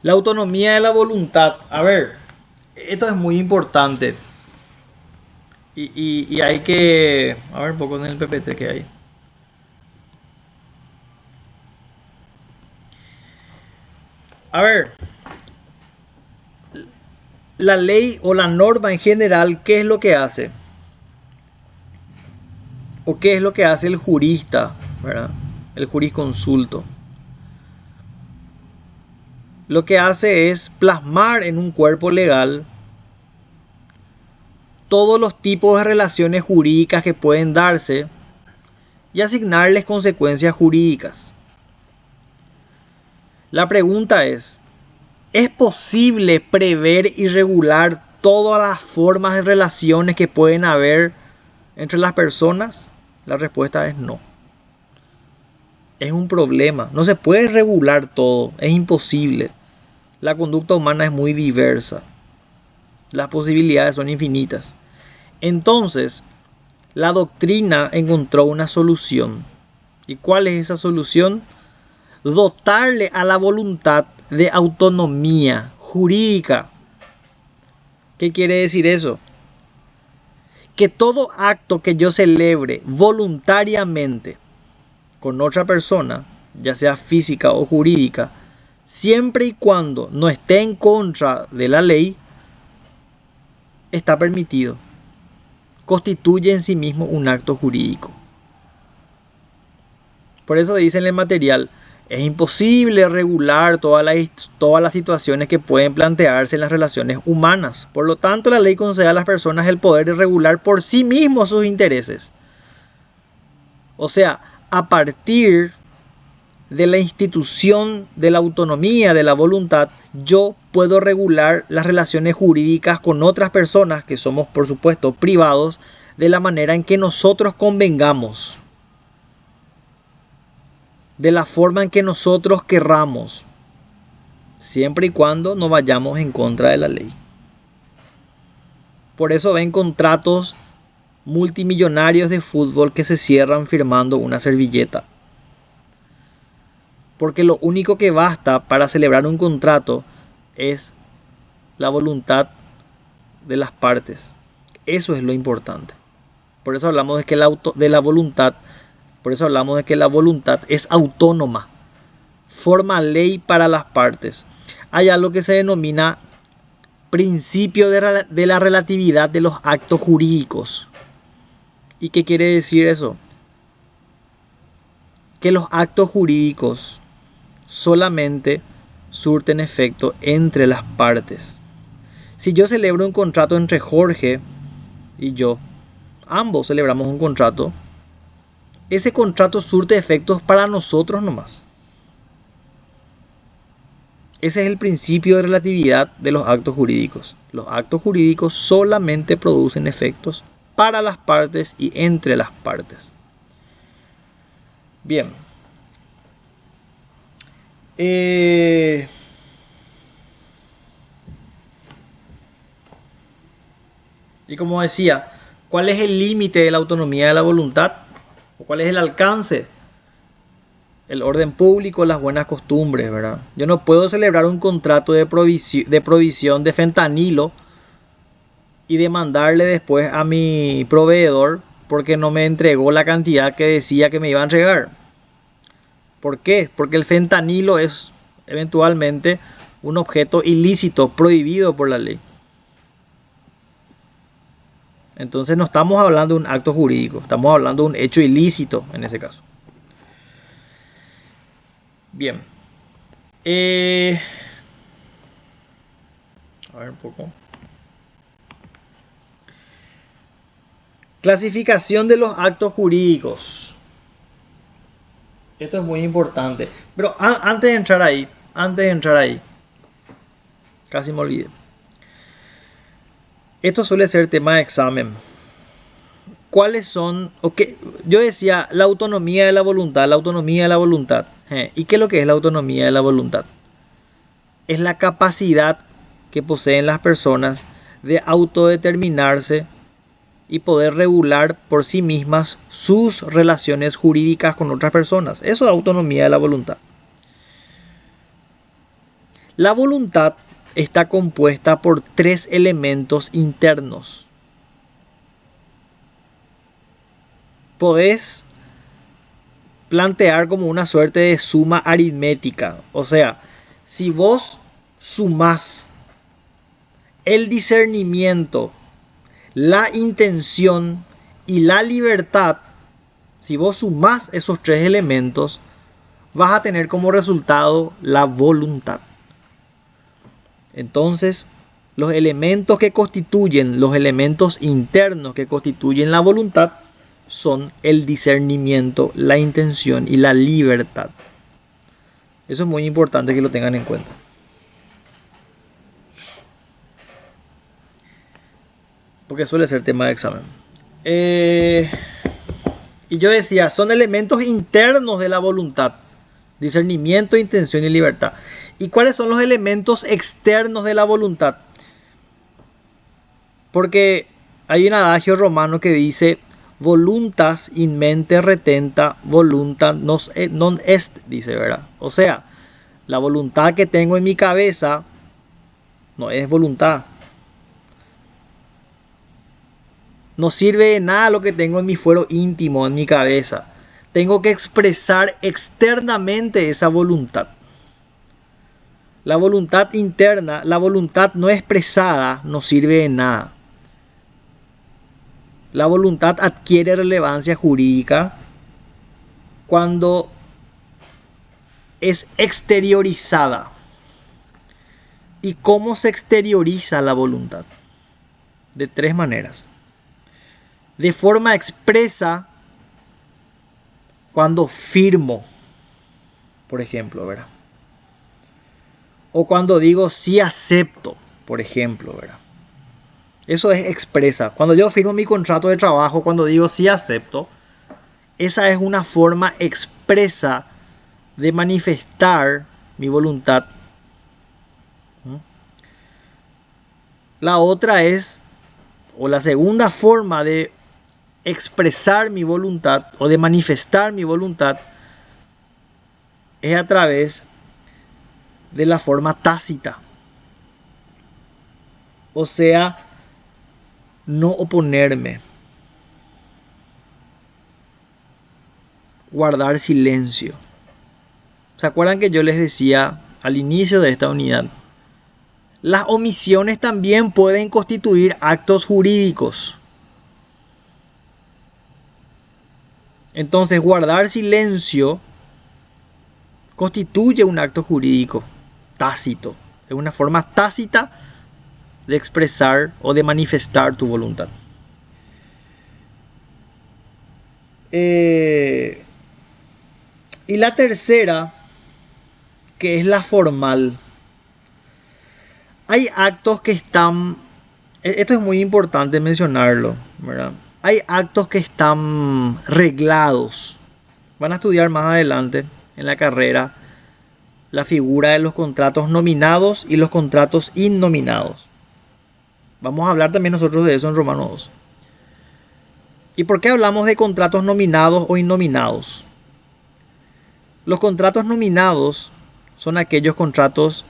La autonomía de la voluntad. A ver, esto es muy importante. Y hay que... A ver un poco en el PPT que hay. A ver, la ley o la norma en general, ¿qué es lo que hace? ¿O qué es lo que hace el jurista, ¿verdad? El jurisconsulto. Lo que hace es plasmar en un cuerpo legal todos los tipos de relaciones jurídicas que pueden darse y asignarles consecuencias jurídicas. La pregunta ¿es posible prever y regular todas las formas de relaciones que pueden haber entre las personas? La respuesta es no. Es un problema. No se puede regular todo. Es imposible. La conducta humana es muy diversa. Las posibilidades son infinitas. Entonces, la doctrina encontró una solución. ¿Y cuál es esa solución? Dotarle a la voluntad de autonomía jurídica. ¿Qué quiere decir eso? Que todo acto que yo celebre voluntariamente con otra persona, ya sea física o jurídica, siempre y cuando no esté en contra de la ley, está permitido. Constituye en sí mismo un acto jurídico. Por eso dice en el material, es imposible regular todas las situaciones que pueden plantearse en las relaciones humanas. Por lo tanto, la ley concede a las personas el poder de regular por sí mismos sus intereses. O sea, a partir de la institución de la autonomía, de la voluntad, yo puedo regular las relaciones jurídicas con otras personas, que somos por supuesto privados, de la manera en que nosotros convengamos. De la forma en que nosotros querramos, siempre y cuando no vayamos en contra de la ley. Por eso ven contratos multimillonarios de fútbol que se cierran firmando una servilleta. Porque lo único que basta para celebrar un contrato es la voluntad de las partes. Eso es lo importante. Por eso hablamos de que la voluntad, por eso hablamos de que la voluntad es autónoma, forma ley para las partes. Hay algo que se denomina principio de la relatividad de los actos jurídicos. ¿Y qué quiere decir eso? Que los actos jurídicos solamente surten efecto entre las partes. Si yo celebro un contrato entre Jorge y yo, ambos celebramos un contrato, ese contrato surte efectos para nosotros nomás. Ese es el principio de relatividad de los actos jurídicos. Los actos jurídicos solamente producen efectos para las partes y entre las partes. Bien. Y como decía, ¿cuál es el límite de la autonomía de la voluntad? ¿O cuál es el alcance? El orden público, las buenas costumbres, ¿verdad? Yo no puedo celebrar un contrato de provisión de fentanilo y demandarle después a mi proveedor porque no me entregó la cantidad que decía que me iba a entregar. ¿Por qué? Porque el fentanilo es eventualmente un objeto ilícito, prohibido por la ley. Entonces no estamos hablando de un acto jurídico, estamos hablando de un hecho ilícito en ese caso. Bien. A ver un poco. Clasificación de los actos jurídicos. Esto es muy importante. Pero antes de entrar ahí, casi me olvidé. Esto suele ser tema de examen. ¿Cuáles son? Okay, yo decía la autonomía de la voluntad, la autonomía de la voluntad. ¿Y qué es lo que es la autonomía de la voluntad? Es la capacidad que poseen las personas de autodeterminarse y poder regular por sí mismas sus relaciones jurídicas con otras personas. Eso es autonomía de la voluntad. La voluntad está compuesta por 3 elementos internos. Podés plantear como una suerte de suma aritmética. O sea, si vos sumás el discernimiento, la intención y la libertad, si vos sumás esos 3 elementos, vas a tener como resultado la voluntad. Entonces, los elementos que constituyen, los elementos internos que constituyen la voluntad, son el discernimiento, la intención y la libertad. Eso es muy importante que lo tengan en cuenta. Porque suele ser tema de examen. Y yo decía, son elementos internos de la voluntad. Discernimiento, intención y libertad. ¿Y cuáles son los elementos externos de la voluntad? Porque hay un adagio romano que dice voluntas in mente retenta, voluntas non est, dice, ¿verdad? O sea, la voluntad que tengo en mi cabeza no es voluntad. No sirve de nada lo que tengo en mi fuero íntimo, en mi cabeza. Tengo que expresar externamente esa voluntad. La voluntad interna, la voluntad no expresada, no sirve de nada. La voluntad adquiere relevancia jurídica cuando es exteriorizada. ¿Y cómo se exterioriza la voluntad? De 3 maneras. De forma expresa, cuando firmo, por ejemplo, ¿verdad? O cuando digo sí acepto, por ejemplo, ¿verdad? Eso es expresa. Cuando yo firmo mi contrato de trabajo, cuando digo sí acepto, esa es una forma expresa de manifestar mi voluntad. La otra es, o la segunda forma de expresar mi voluntad o de manifestar mi voluntad, es a través de la forma tácita. O sea, no oponerme. Guardar silencio. ¿Se acuerdan que yo les decía al inicio de esta unidad? Las omisiones también pueden constituir actos jurídicos. Entonces, guardar silencio constituye un acto jurídico tácito. Es una forma tácita de expresar o de manifestar tu voluntad. Y la tercera, que es la formal. Hay actos que están... Esto es muy importante mencionarlo, ¿verdad? Hay actos que están reglados. Van a estudiar más adelante en la carrera la figura de los contratos nominados y los contratos innominados. Vamos a hablar también nosotros de eso en Romanos 2. ¿Y por qué hablamos de contratos nominados o innominados? Los contratos nominados son aquellos contratos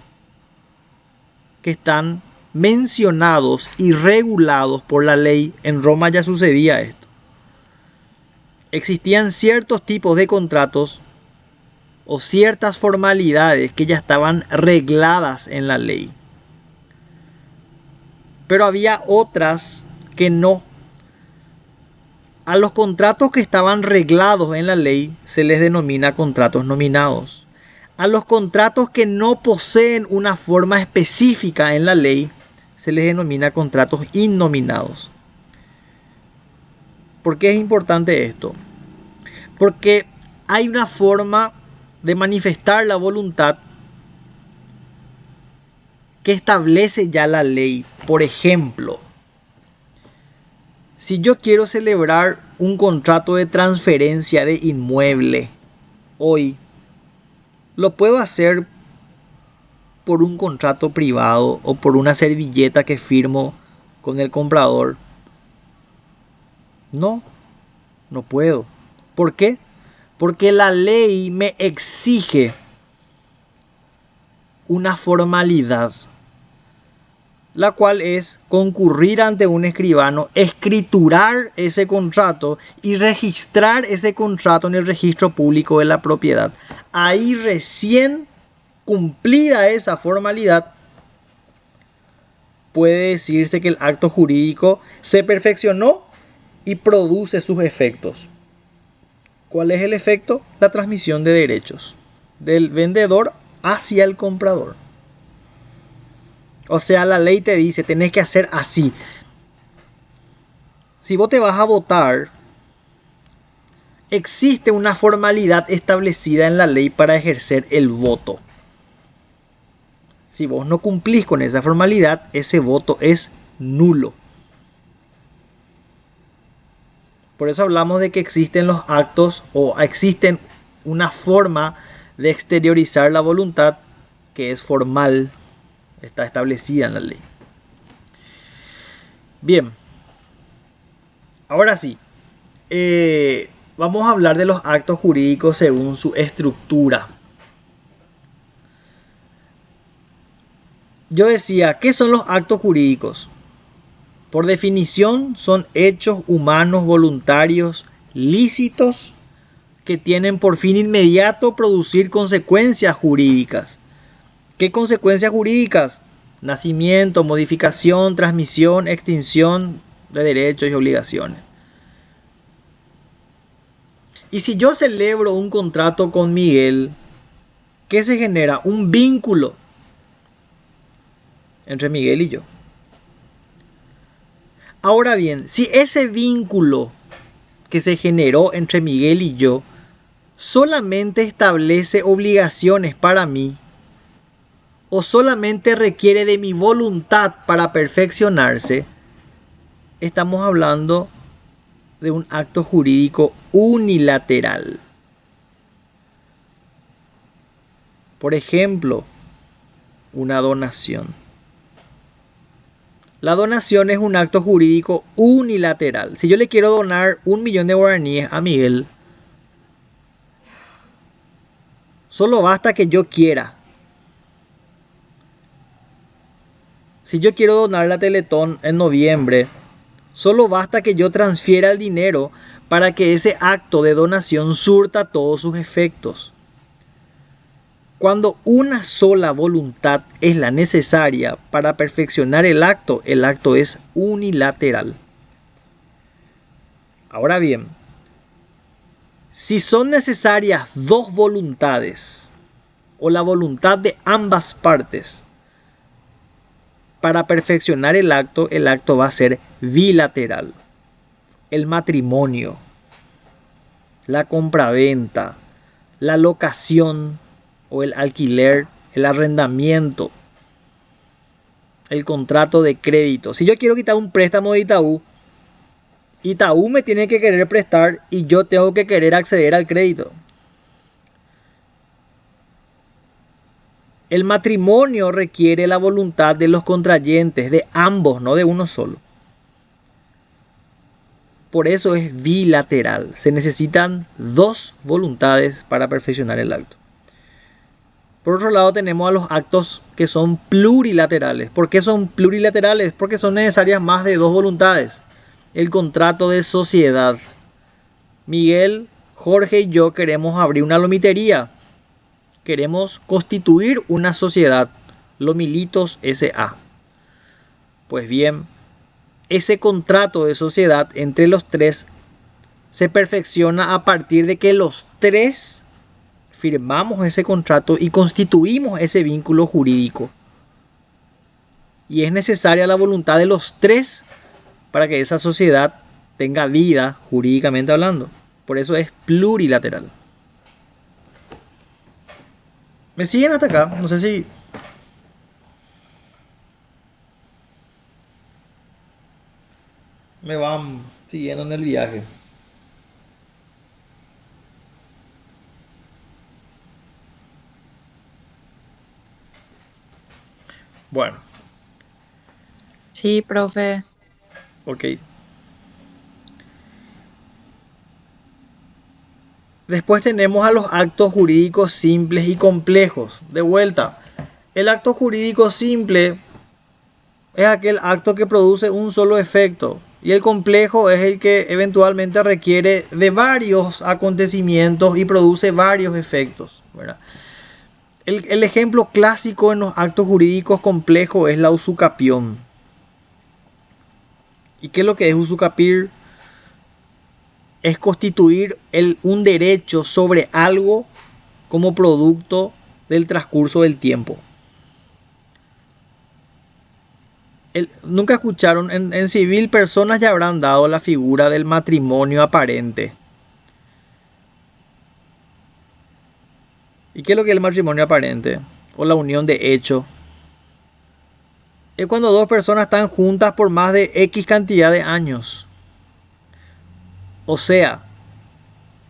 que están mencionados y regulados por la ley. En Roma ya sucedía esto. Existían ciertos tipos de contratos o ciertas formalidades que ya estaban regladas en la ley. Pero había otras que no. A los contratos que estaban reglados en la ley se les denomina contratos nominados. A los contratos que no poseen una forma específica en la ley se les denomina contratos innominados. ¿Por qué es importante esto? Porque hay una forma de manifestar la voluntad que establece ya la ley. Por ejemplo, si yo quiero celebrar un contrato de transferencia de inmueble hoy, lo puedo hacer por un contrato privado o por una servilleta que firmo con el comprador. No puedo. ¿Por qué? Porque la ley me exige una formalidad, la cual es concurrir ante un escribano, escriturar ese contrato y registrar ese contrato en el registro público de la propiedad. Ahí recién, cumplida esa formalidad, puede decirse que el acto jurídico se perfeccionó y produce sus efectos. ¿Cuál es el efecto? La transmisión de derechos del vendedor hacia el comprador. O sea, la ley te dice, tenés que hacer así. Si vos te vas a votar, existe una formalidad establecida en la ley para ejercer el voto. Si vos no cumplís con esa formalidad, ese voto es nulo. Por eso hablamos de que existen los actos o existen una forma de exteriorizar la voluntad que es formal, está establecida en la ley. Bien, ahora sí, vamos a hablar de los actos jurídicos según su estructura. Yo decía, ¿qué son los actos jurídicos? Por definición, son hechos humanos voluntarios lícitos que tienen por fin inmediato producir consecuencias jurídicas. ¿Qué consecuencias jurídicas? Nacimiento, modificación, transmisión, extinción de derechos y obligaciones. Y si yo celebro un contrato con Miguel, ¿qué se genera? Un vínculo entre Miguel y yo. Ahora bien, si ese vínculo que se generó entre Miguel y yo solamente establece obligaciones para mí o solamente requiere de mi voluntad para perfeccionarse, estamos hablando de un acto jurídico unilateral. Por ejemplo, una donación. La donación es un acto jurídico unilateral. Si yo le quiero donar 1 millón de guaraníes a Miguel, solo basta que yo quiera. Si yo quiero donar la Teletón en noviembre, solo basta que yo transfiera el dinero para que ese acto de donación surta todos sus efectos. Cuando una sola voluntad es la necesaria para perfeccionar el acto es unilateral. Ahora bien, si son necesarias dos voluntades o la voluntad de ambas partes para perfeccionar el acto va a ser bilateral. El matrimonio, la compraventa, la locación o el alquiler, el arrendamiento, el contrato de crédito. Si yo quiero quitar un préstamo de Itaú, Itaú me tiene que querer prestar y yo tengo que querer acceder al crédito. El matrimonio requiere la voluntad de los contrayentes, de ambos, no de uno solo. Por eso es bilateral. Se necesitan dos voluntades para perfeccionar el acto. Por otro lado tenemos a los actos que son plurilaterales. ¿Por qué son plurilaterales? Porque son necesarias más de dos voluntades. El contrato de sociedad. Miguel, Jorge y yo queremos abrir una lomitería. Queremos constituir una sociedad, Lomilitos S.A. Pues bien, ese contrato de sociedad entre los tres se perfecciona a partir de que los tres firmamos ese contrato y constituimos ese vínculo jurídico. Y es necesaria la voluntad de los tres para que esa sociedad tenga vida jurídicamente hablando. Por eso es plurilateral. ¿Me siguen hasta acá? No sé si... me van siguiendo en el viaje. Bueno, Sí, profe. ok. Después tenemos a los actos jurídicos simples y complejos. De vuelta, el acto jurídico simple es aquel acto que produce un solo efecto. Y el complejo es el que eventualmente requiere de varios acontecimientos y produce varios efectos, ¿verdad? El ejemplo clásico en los actos jurídicos complejos es la usucapión. ¿Y qué es lo que es usucapir? Es constituir un derecho sobre algo como producto del transcurso del tiempo. Nunca escucharon, en civil personas ya habrán dado la figura del matrimonio aparente. ¿Y qué es lo que es el matrimonio aparente? O la unión de hecho. Es cuando dos personas están juntas por más de X cantidad de años. O sea,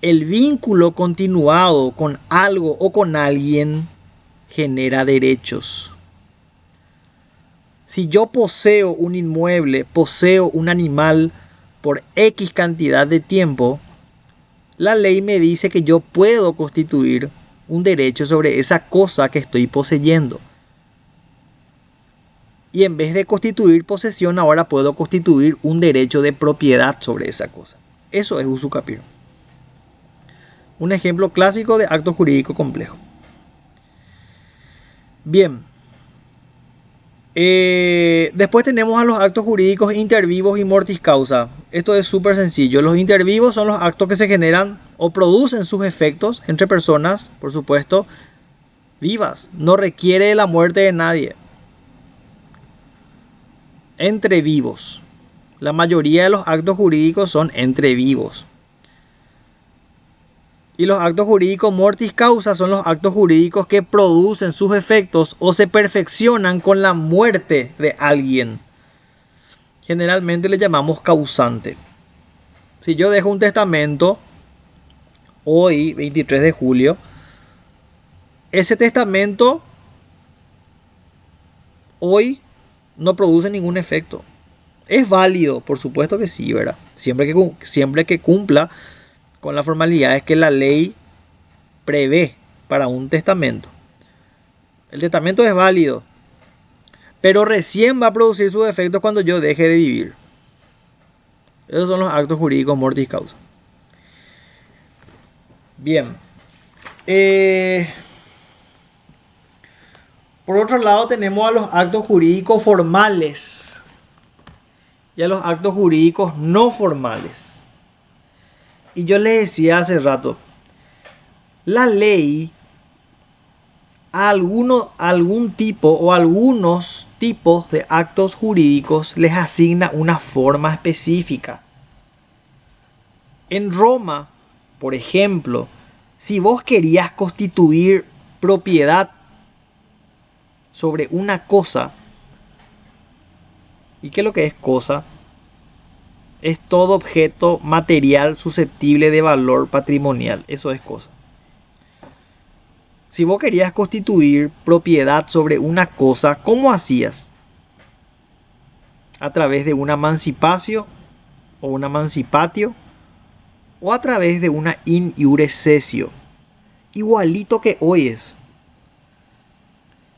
el vínculo continuado con algo o con alguien genera derechos. Si yo poseo un inmueble, poseo un animal por X cantidad de tiempo, la ley me dice que yo puedo constituir un derecho sobre esa cosa que estoy poseyendo. Y en vez de constituir posesión, ahora puedo constituir un derecho de propiedad sobre esa cosa. Eso es usucapir. Un ejemplo clásico de acto jurídico complejo. Bien. Después tenemos a los actos jurídicos intervivos y mortis causa. Esto es súper sencillo. Los intervivos son los actos que se generan o producen sus efectos entre personas, por supuesto, vivas. No requiere la muerte de nadie. Entre vivos. La mayoría de los actos jurídicos son entre vivos. Y los actos jurídicos mortis causa son los actos jurídicos que producen sus efectos o se perfeccionan con la muerte de alguien. Generalmente le llamamos causante. Si yo dejo un testamento hoy, 23 de julio, ese testamento hoy no produce ningún efecto. Es válido, por supuesto que sí, ¿verdad? Siempre que cumpla con las formalidades que la ley prevé para un testamento. El testamento es válido, pero recién va a producir sus efectos cuando yo deje de vivir. Esos son los actos jurídicos mortis causa. Bien. Por otro lado tenemos a los actos jurídicos formales y a los actos jurídicos no formales. Y yo les decía hace rato, la ley a algún tipo o algunos tipos de actos jurídicos les asigna una forma específica. En Roma, por ejemplo, si vos querías constituir propiedad sobre una cosa, ¿y qué es lo que es cosa? Es todo objeto material susceptible de valor patrimonial. Eso es cosa. Si vos querías constituir propiedad sobre una cosa, ¿cómo hacías? A través de una mancipatio o una mancipatio o a través de una in iure cessio. Igualito que hoy es.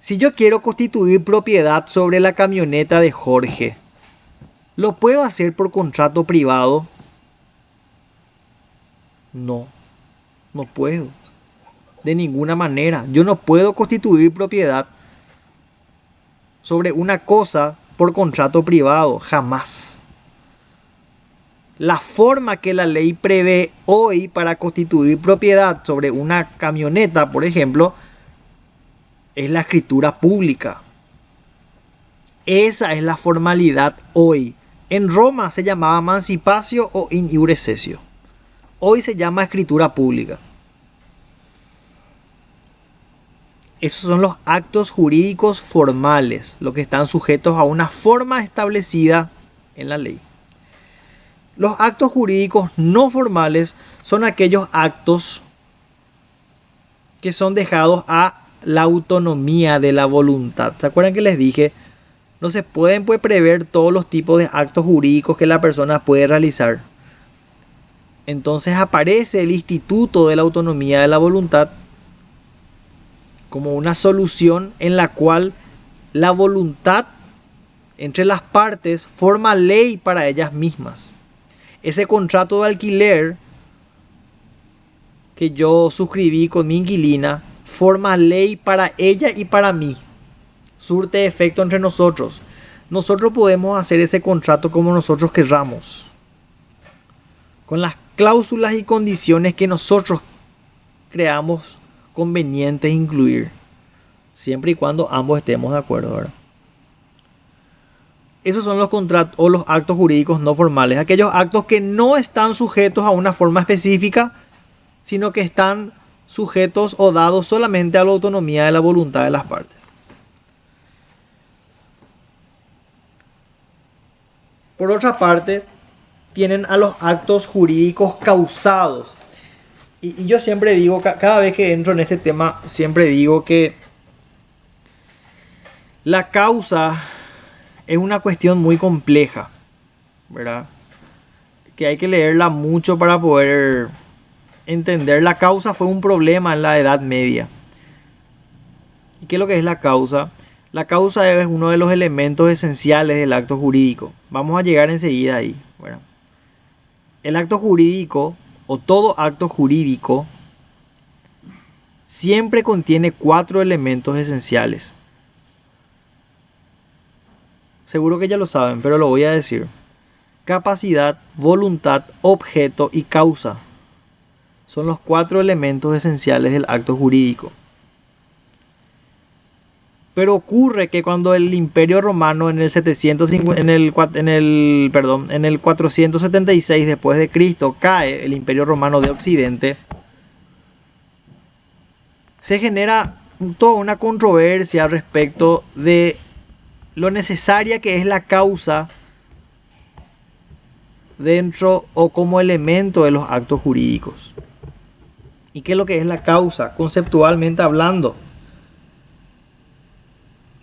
Si yo quiero constituir propiedad sobre la camioneta de Jorge, ¿lo puedo hacer por contrato privado? No, no puedo. De ninguna manera. Yo no puedo constituir propiedad sobre una cosa por contrato privado. Jamás. La forma que la ley prevé hoy para constituir propiedad sobre una camioneta, por ejemplo, es la escritura pública. Esa es la formalidad hoy. En Roma se llamaba mancipatio o in iure cessio. Hoy se llama escritura pública. Esos son los actos jurídicos formales, los que están sujetos a una forma establecida en la ley. Los actos jurídicos no formales son aquellos actos que son dejados a la autonomía de la voluntad. ¿Se acuerdan que les dije? No se pueden prever todos los tipos de actos jurídicos que la persona puede realizar. Entonces aparece el instituto de la autonomía de la voluntad como una solución en la cual la voluntad entre las partes forma ley para ellas mismas. Ese contrato de alquiler que yo suscribí con mi inquilina forma ley para ella y para mí. Surte efecto entre nosotros. Nosotros podemos hacer ese contrato como nosotros querramos, con las cláusulas y condiciones que nosotros creamos conveniente incluir, siempre y cuando ambos estemos de acuerdo, ¿verdad? Esos son los contratos o los actos jurídicos no formales, aquellos actos que no están sujetos a una forma específica, sino que están sujetos o dados solamente a la autonomía de la voluntad de las partes. Por otra parte, tienen a los actos jurídicos causados. Y yo siempre digo, cada vez que entro en este tema, siempre digo que la causa es una cuestión muy compleja, ¿verdad? Que hay que leerla mucho para poder entender. La causa fue un problema en la Edad Media. ¿Y qué es lo que es la causa? La causa es uno de los elementos esenciales del acto jurídico. Vamos a llegar enseguida ahí, ¿verdad? El acto jurídico o todo acto jurídico siempre contiene 4 elementos esenciales. Seguro que ya lo saben, pero lo voy a decir. Capacidad, voluntad, objeto y causa. Son los 4 elementos esenciales del acto jurídico. Pero ocurre que cuando el Imperio Romano en el 476 después de Cristo cae el Imperio Romano de Occidente, se genera toda una controversia respecto de lo necesaria que es la causa dentro o como elemento de los actos jurídicos. ¿Y qué es lo que es la causa? Conceptualmente hablando,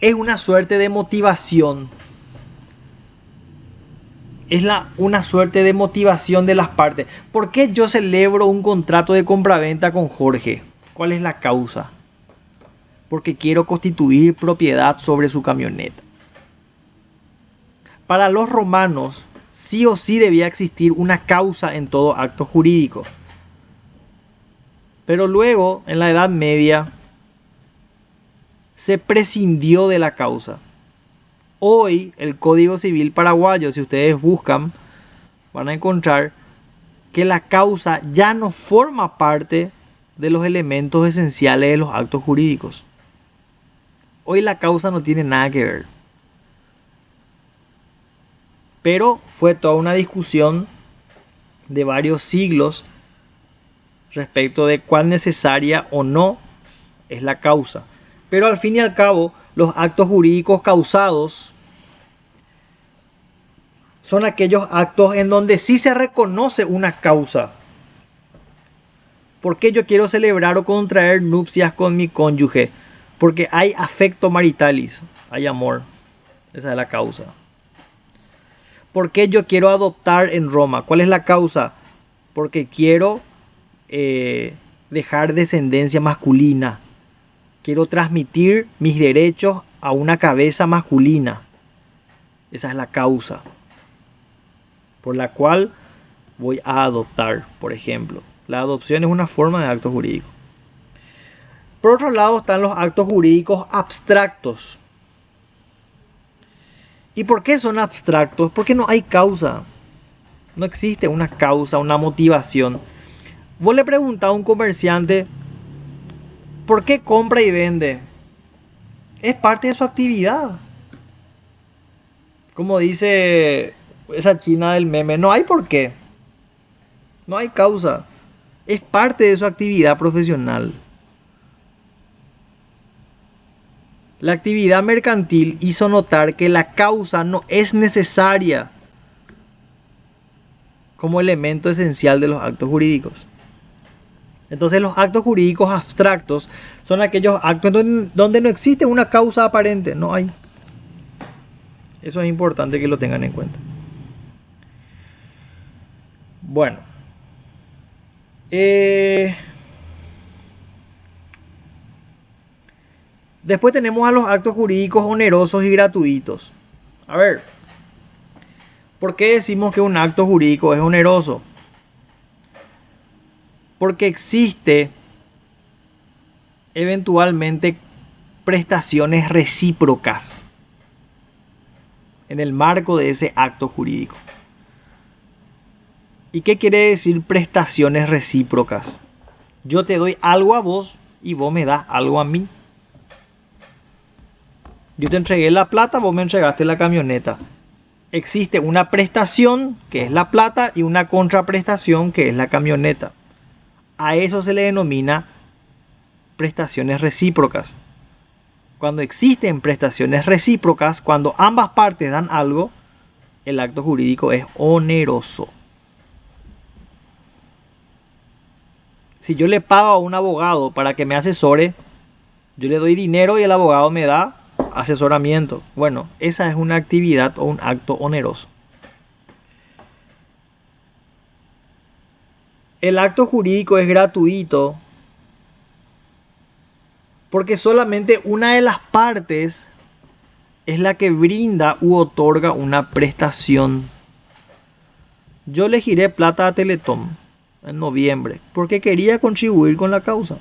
es una suerte de motivación. Es una suerte de motivación de las partes. ¿Por qué yo celebro un contrato de compraventa con Jorge? ¿Cuál es la causa? Porque quiero constituir propiedad sobre su camioneta. para los romanos sí o sí debía existir una causa en todo acto jurídico. Pero luego, en la Edad Media, se prescindió de la causa. Hoy, el Código Civil paraguayo, si ustedes buscan, van a encontrar que la causa ya no forma parte de los elementos esenciales de los actos jurídicos. Hoy la causa no tiene nada que ver. Pero fue toda una discusión de varios siglos respecto de cuán necesaria o no es la causa. Pero al fin y al cabo, los actos jurídicos causados son aquellos actos en donde sí se reconoce una causa. ¿Por qué yo quiero celebrar o contraer nupcias con mi cónyuge? Porque hay afecto maritalis, hay amor. Esa es la causa. ¿Por qué yo quiero adoptar en Roma? ¿Cuál es la causa? Porque quiero dejar descendencia masculina. Quiero transmitir mis derechos a una cabeza masculina. Esa es la causa por la cual voy a adoptar, por ejemplo. La adopción es una forma de acto jurídico. Por otro lado están los actos jurídicos abstractos. ¿Y por qué son abstractos? Porque no hay causa. No existe una causa, una motivación. Vos le preguntás a un comerciante, ¿por qué compra y vende? Es parte de su actividad. Como dice esa china del meme, no hay por qué. No hay causa. Es parte de su actividad profesional. La actividad mercantil hizo notar que la causa no es necesaria como elemento esencial de los actos jurídicos. Entonces los actos jurídicos abstractos son aquellos actos donde no existe una causa aparente, no hay. Eso es importante que lo tengan en cuenta. Bueno. Después tenemos a los actos jurídicos onerosos y gratuitos. A ver, ¿por qué decimos que un acto jurídico es oneroso? Porque existe eventualmente prestaciones recíprocas en el marco de ese acto jurídico. ¿Y qué quiere decir prestaciones recíprocas? Yo te doy algo a vos y vos me das algo a mí. Yo te entregué la plata, vos me entregaste la camioneta. Existe una prestación, que es la plata, y una contraprestación, que es la camioneta. A eso se le denomina prestaciones recíprocas. Cuando existen prestaciones recíprocas, cuando ambas partes dan algo, el acto jurídico es oneroso. Si yo le pago a un abogado para que me asesore, yo le doy dinero y el abogado me da asesoramiento. Bueno, esa es una actividad o un acto oneroso. El acto jurídico es gratuito porque solamente una de las partes es la que brinda u otorga una prestación. Yo le giré plata a Teletón en noviembre porque quería contribuir con la causa.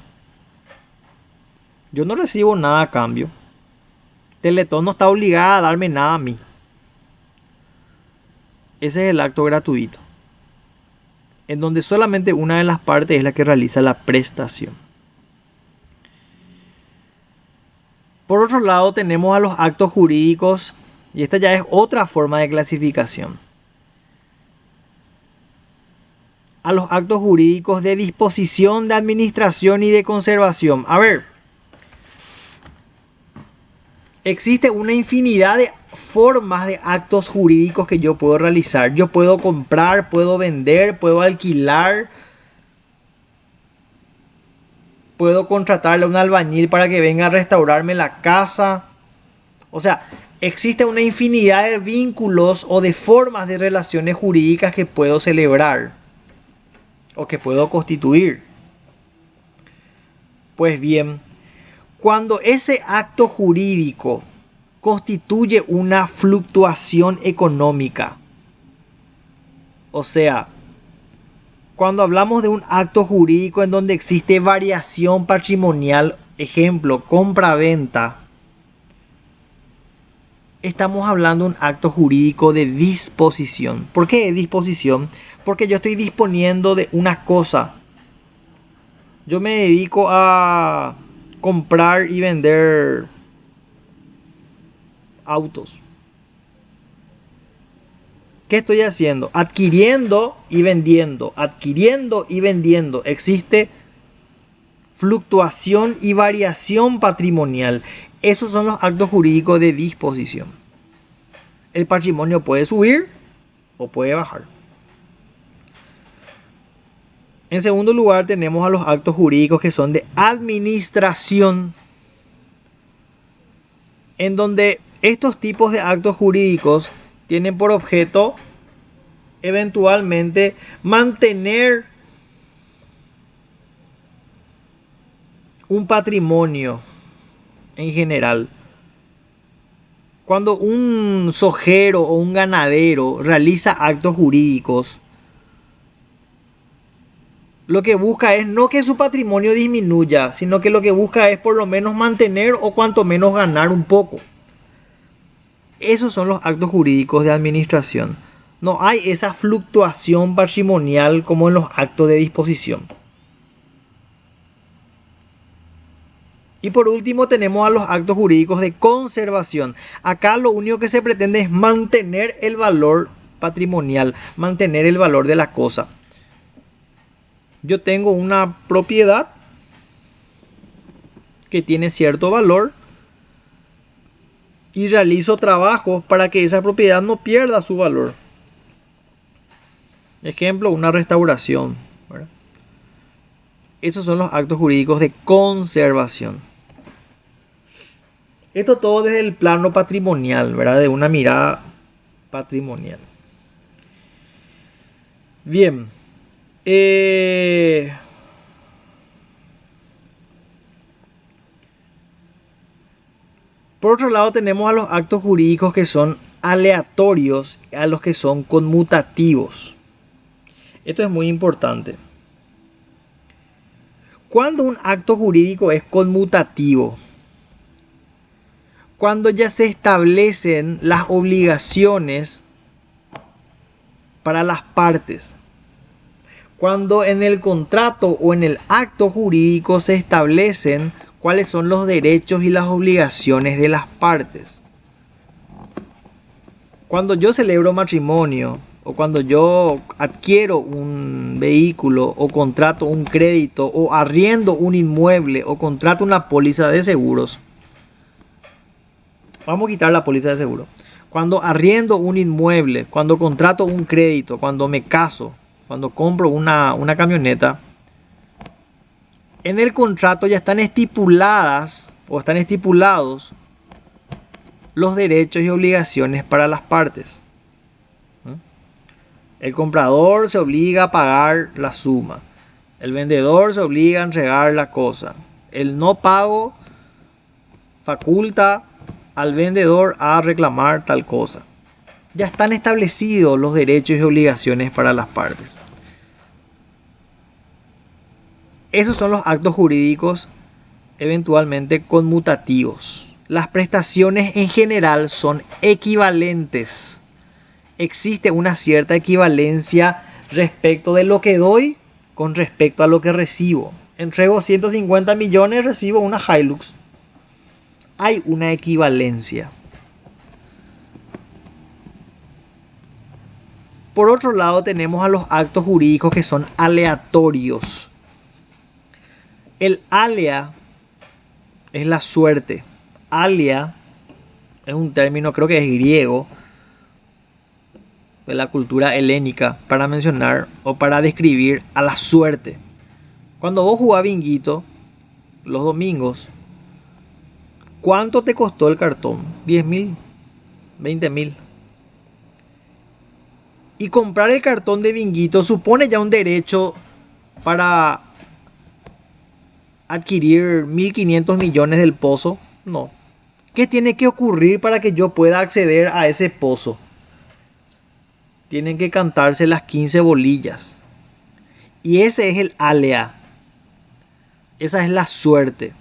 Yo no recibo nada a cambio. Teletón no está obligada a darme nada a mí. Ese es el acto gratuito, en donde solamente una de las partes es la que realiza la prestación. Por otro lado tenemos a los actos jurídicos, y esta ya es otra forma de clasificación. A los actos jurídicos de disposición, de administración y de conservación. A ver, existe una infinidad de formas de actos jurídicos que yo puedo realizar. Yo puedo comprar, puedo vender, puedo alquilar, puedo contratarle a un albañil para que venga a restaurarme la casa. O sea, existe una infinidad de vínculos o de formas de relaciones jurídicas que puedo celebrar o que puedo constituir. Pues bien, cuando ese acto jurídico constituye una fluctuación económica. O sea, cuando hablamos de un acto jurídico en donde existe variación patrimonial, ejemplo, compra-venta, estamos hablando de un acto jurídico de disposición. ¿Por qué de disposición? Porque yo estoy disponiendo de una cosa. Yo me dedico a comprar y vender autos. ¿Qué estoy haciendo? Adquiriendo y vendiendo. Adquiriendo y vendiendo. Existe fluctuación y variación patrimonial. Esos son los actos jurídicos de disposición. El patrimonio puede subir o puede bajar. En segundo lugar, tenemos a los actos jurídicos que son de administración, en donde estos tipos de actos jurídicos tienen por objeto eventualmente mantener un patrimonio en general. Cuando un sojero o un ganadero realiza actos jurídicos, lo que busca es no que su patrimonio disminuya, sino que lo que busca es por lo menos mantener o cuanto menos ganar un poco. Esos son los actos jurídicos de administración. No hay esa fluctuación patrimonial como en los actos de disposición. Y por último tenemos a los actos jurídicos de conservación. Acá lo único que se pretende es mantener el valor patrimonial, mantener el valor de la cosa. Yo tengo una propiedad que tiene cierto valor y realizo trabajos para que esa propiedad no pierda su valor. Ejemplo, una restauración, ¿verdad? Esos son los actos jurídicos de conservación. Esto todo desde el plano patrimonial, ¿verdad? De una mirada patrimonial. Bien. Por otro lado tenemos a los actos jurídicos que son aleatorios, a los que son conmutativos. Esto es muy importante. Cuando un acto jurídico es conmutativo, cuando ya se establecen las obligaciones para las partes, cuando en el contrato o en el acto jurídico se establecen cuáles son los derechos y las obligaciones de las partes. Cuando yo celebro matrimonio o cuando yo adquiero un vehículo o contrato un crédito o arriendo un inmueble o contrato una póliza de seguros. Vamos a quitar la póliza de seguro. Cuando arriendo un inmueble, cuando contrato un crédito, cuando me caso, cuando compro una camioneta, en el contrato ya están estipuladas o están estipulados los derechos y obligaciones para las partes. El comprador se obliga a pagar la suma. El vendedor se obliga a entregar la cosa. El no pago faculta al vendedor a reclamar tal cosa. Ya están establecidos los derechos y obligaciones para las partes. Esos son los actos jurídicos eventualmente conmutativos. Las prestaciones en general son equivalentes. Existe una cierta equivalencia respecto de lo que doy con respecto a lo que recibo. Entrego 150 millones, recibo una Hilux. Hay una equivalencia. Por otro lado tenemos a los actos jurídicos que son aleatorios. El alea es la suerte. Alea es un término, creo que es griego, de la cultura helénica, para mencionar o para describir a la suerte. Cuando vos jugás binguito los domingos, ¿cuánto te costó el cartón? 10.000, 20.000. Y comprar el cartón de binguito supone ya un derecho para adquirir 1.500 millones del pozo. No. ¿Qué tiene que ocurrir para que yo pueda acceder a ese pozo? Tienen que cantarse las 15 bolillas. Y ese es el alea. Esa es la suerte.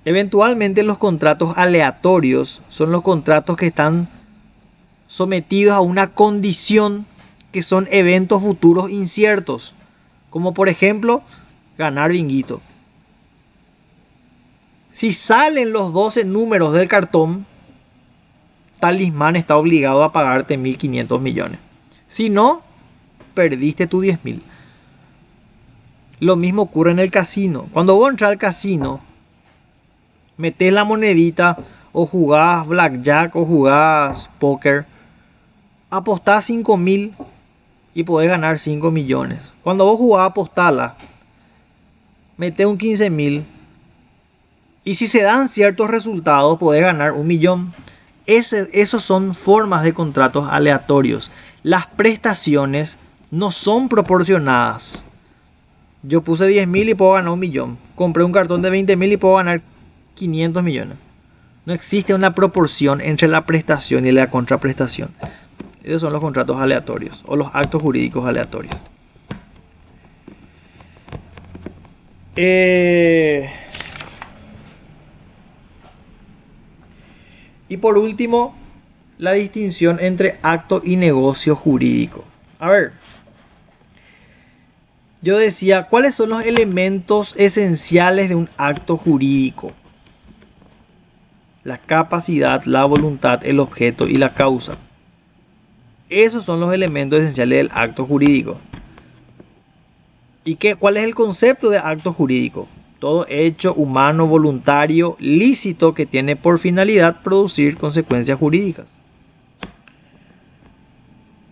Eventualmente los contratos aleatorios son los contratos que están sometidos a una condición que son eventos futuros inciertos. Como por ejemplo, ganar binguito. Si salen los 12 números del cartón, Talismán está obligado a pagarte 1.500 millones. Si no, perdiste tu 10.000. Lo mismo ocurre en el casino. Cuando vos entras al casino, metés la monedita o jugás blackjack o jugás póker, apostás 5.000 y podés ganar 5 millones. Cuando vos jugás apostala, metés un 15.000 y si se dan ciertos resultados podés ganar 1.000.000. Esos son formas de contratos aleatorios. Las prestaciones no son proporcionadas. Yo puse 10.000 y puedo ganar 1.000.000. Compré un cartón de 20.000 y puedo ganar 500 millones. No existe una proporción entre la prestación y la contraprestación. Esos son los contratos aleatorios o los actos jurídicos aleatorios. Y por último, la distinción entre acto y negocio jurídico. A ver, yo decía, ¿cuáles son los elementos esenciales de un acto jurídico? La capacidad, la voluntad, el objeto y la causa. Esos son los elementos esenciales del acto jurídico. ¿Y cuál es el concepto de acto jurídico? Todo hecho humano, voluntario, lícito que tiene por finalidad producir consecuencias jurídicas.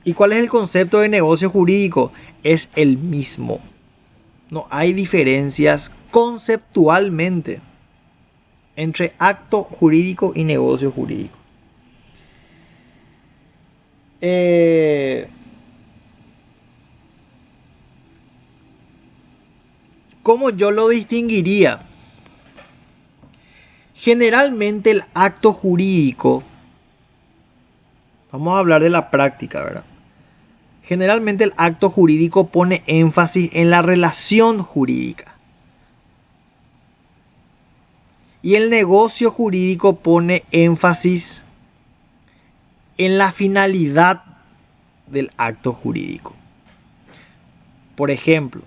¿Y cuál es el concepto de negocio jurídico? Es el mismo. No hay diferencias conceptualmente entre acto jurídico y negocio jurídico. ¿Cómo yo lo distinguiría? Generalmente el acto jurídico, vamos a hablar de la práctica, ¿verdad? Generalmente el acto jurídico pone énfasis en la relación jurídica. Y el negocio jurídico pone énfasis en la finalidad del acto jurídico. Por ejemplo,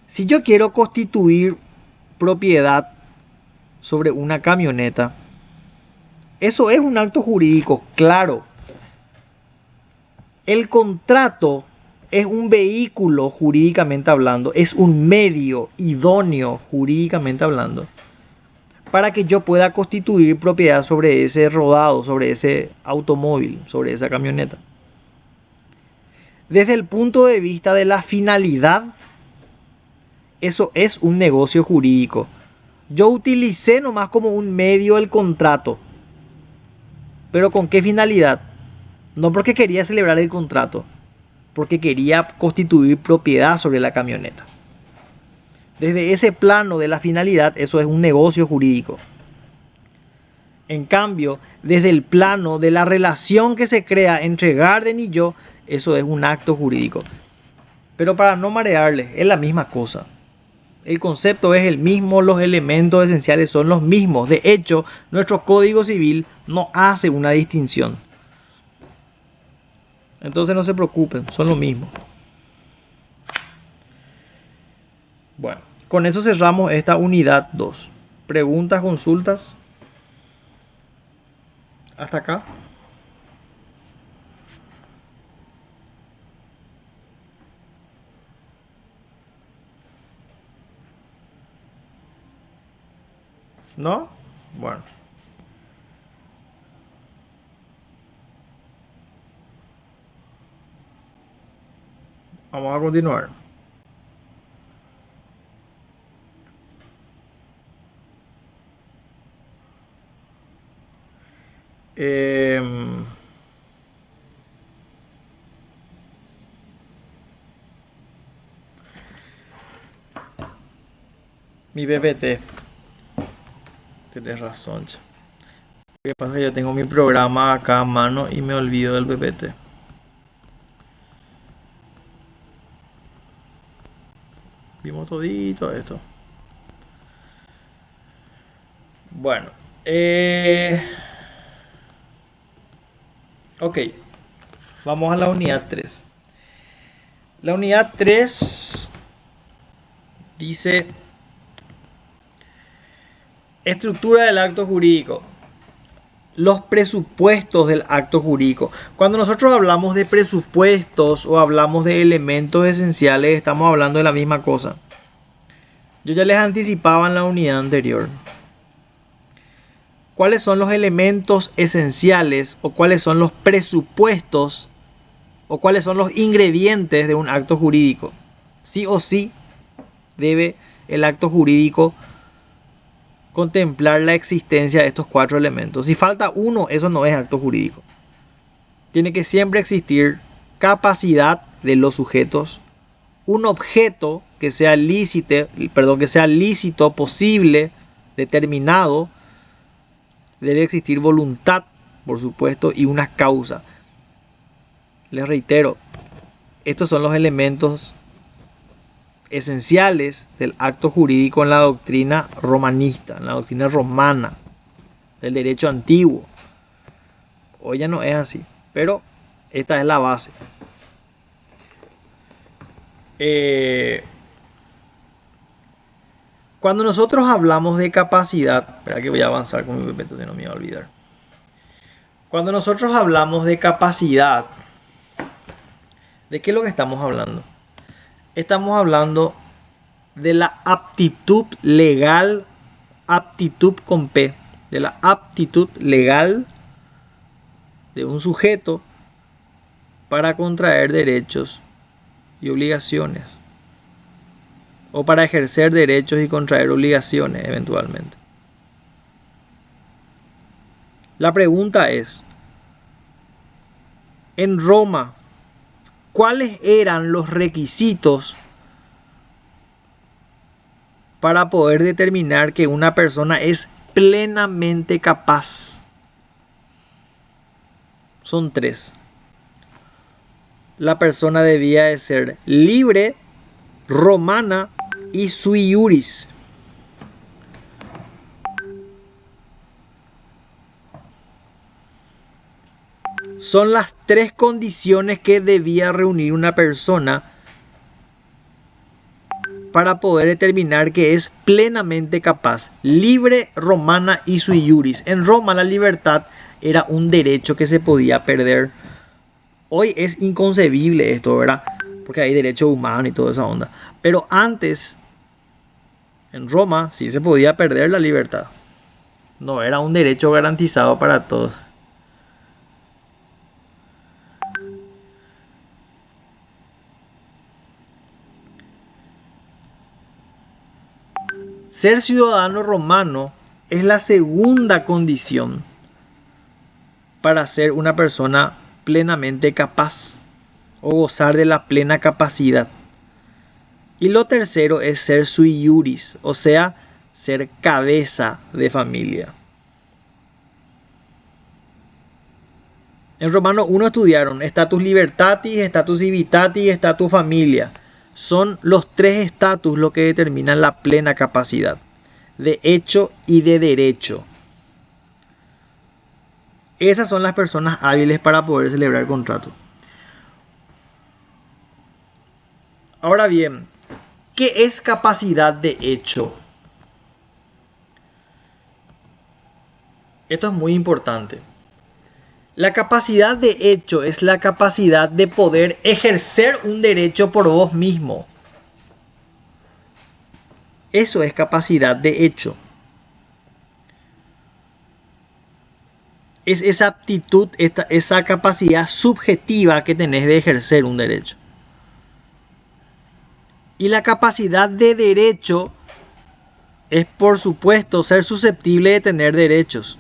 si yo quiero constituir propiedad sobre una camioneta, eso es un acto jurídico, claro. El contrato es un vehículo jurídicamente hablando, es un medio idóneo jurídicamente hablando para que yo pueda constituir propiedad sobre ese rodado, sobre ese automóvil, sobre esa camioneta. Desde el punto de vista de la finalidad, eso es un negocio jurídico. Yo utilicé nomás como un medio el contrato. ¿Pero con qué finalidad? No porque quería celebrar el contrato, porque quería constituir propiedad sobre la camioneta. Desde ese plano de la finalidad, eso es un negocio jurídico. En cambio, desde el plano de la relación que se crea entre Garden y yo, eso es un acto jurídico. Pero para no marearles, es la misma cosa. El concepto es el mismo, los elementos esenciales son los mismos. De hecho, nuestro Código Civil no hace una distinción. Entonces no se preocupen, son lo mismo. Bueno, con eso cerramos esta unidad 2. ¿Preguntas, consultas? ¿Hasta acá? ¿No? Bueno. Vamos a continuar. Mi BBT. Tienes razón, che. Lo que pasa es que yo tengo mi programa acá a mano y me olvido del PPT. Vimos todito esto. Bueno. Ok. Vamos a la unidad 3. La unidad 3 dice estructura del acto jurídico. Los presupuestos del acto jurídico. Cuando nosotros hablamos de presupuestos o hablamos de elementos esenciales, estamos hablando de la misma cosa. Yo ya les anticipaba en la unidad anterior. ¿Cuáles son los elementos esenciales o cuáles son los presupuestos o cuáles son los ingredientes de un acto jurídico? Sí o sí debe el acto jurídico contemplar la existencia de estos 4 elementos. Si falta uno, eso no es acto jurídico. Tiene que siempre existir capacidad de los sujetos, un objeto que sea lícito, posible, determinado. Debe existir voluntad, por supuesto, y una causa. Les reitero, estos son los elementos esenciales del acto jurídico en la doctrina romanista, en la doctrina romana, del derecho antiguo. Hoy ya no es así, pero esta es la base. Cuando nosotros hablamos de capacidad, espera que voy a avanzar con mi PPT, si no me voy a olvidar. Cuando nosotros hablamos de capacidad, ¿de qué es lo que estamos hablando? Estamos hablando de la aptitud legal, aptitud con P, de la aptitud legal de un sujeto para contraer derechos y obligaciones, o para ejercer derechos y contraer obligaciones eventualmente. La pregunta es, en Roma, ¿cuáles eran los requisitos para poder determinar que una persona es plenamente capaz? Son 3. La persona debía de ser libre, romana y sui iuris. Son las 3 condiciones que debía reunir una persona para poder determinar que es plenamente capaz. Libre, romana y sui iuris. En Roma la libertad era un derecho que se podía perder. Hoy es inconcebible esto, ¿verdad? Porque hay derecho humano y toda esa onda. Pero antes, en Roma, sí se podía perder la libertad. No era un derecho garantizado para todos. Ser ciudadano romano es la segunda condición para ser una persona plenamente capaz o gozar de la plena capacidad. Y lo tercero es ser sui iuris, o sea, ser cabeza de familia. En Romano 1 estudiaron status libertatis, status civitatis, status familia. Son los 3 estatus lo que determinan la plena capacidad de hecho y de derecho. Esas son las personas hábiles para poder celebrar contratos. Ahora bien, ¿qué es capacidad de hecho? Esto es muy importante. La capacidad de hecho es la capacidad de poder ejercer un derecho por vos mismo. Eso es capacidad de hecho. Es esa aptitud, esa capacidad subjetiva que tenés de ejercer un derecho. Y la capacidad de derecho es, por supuesto, ser susceptible de tener derechos.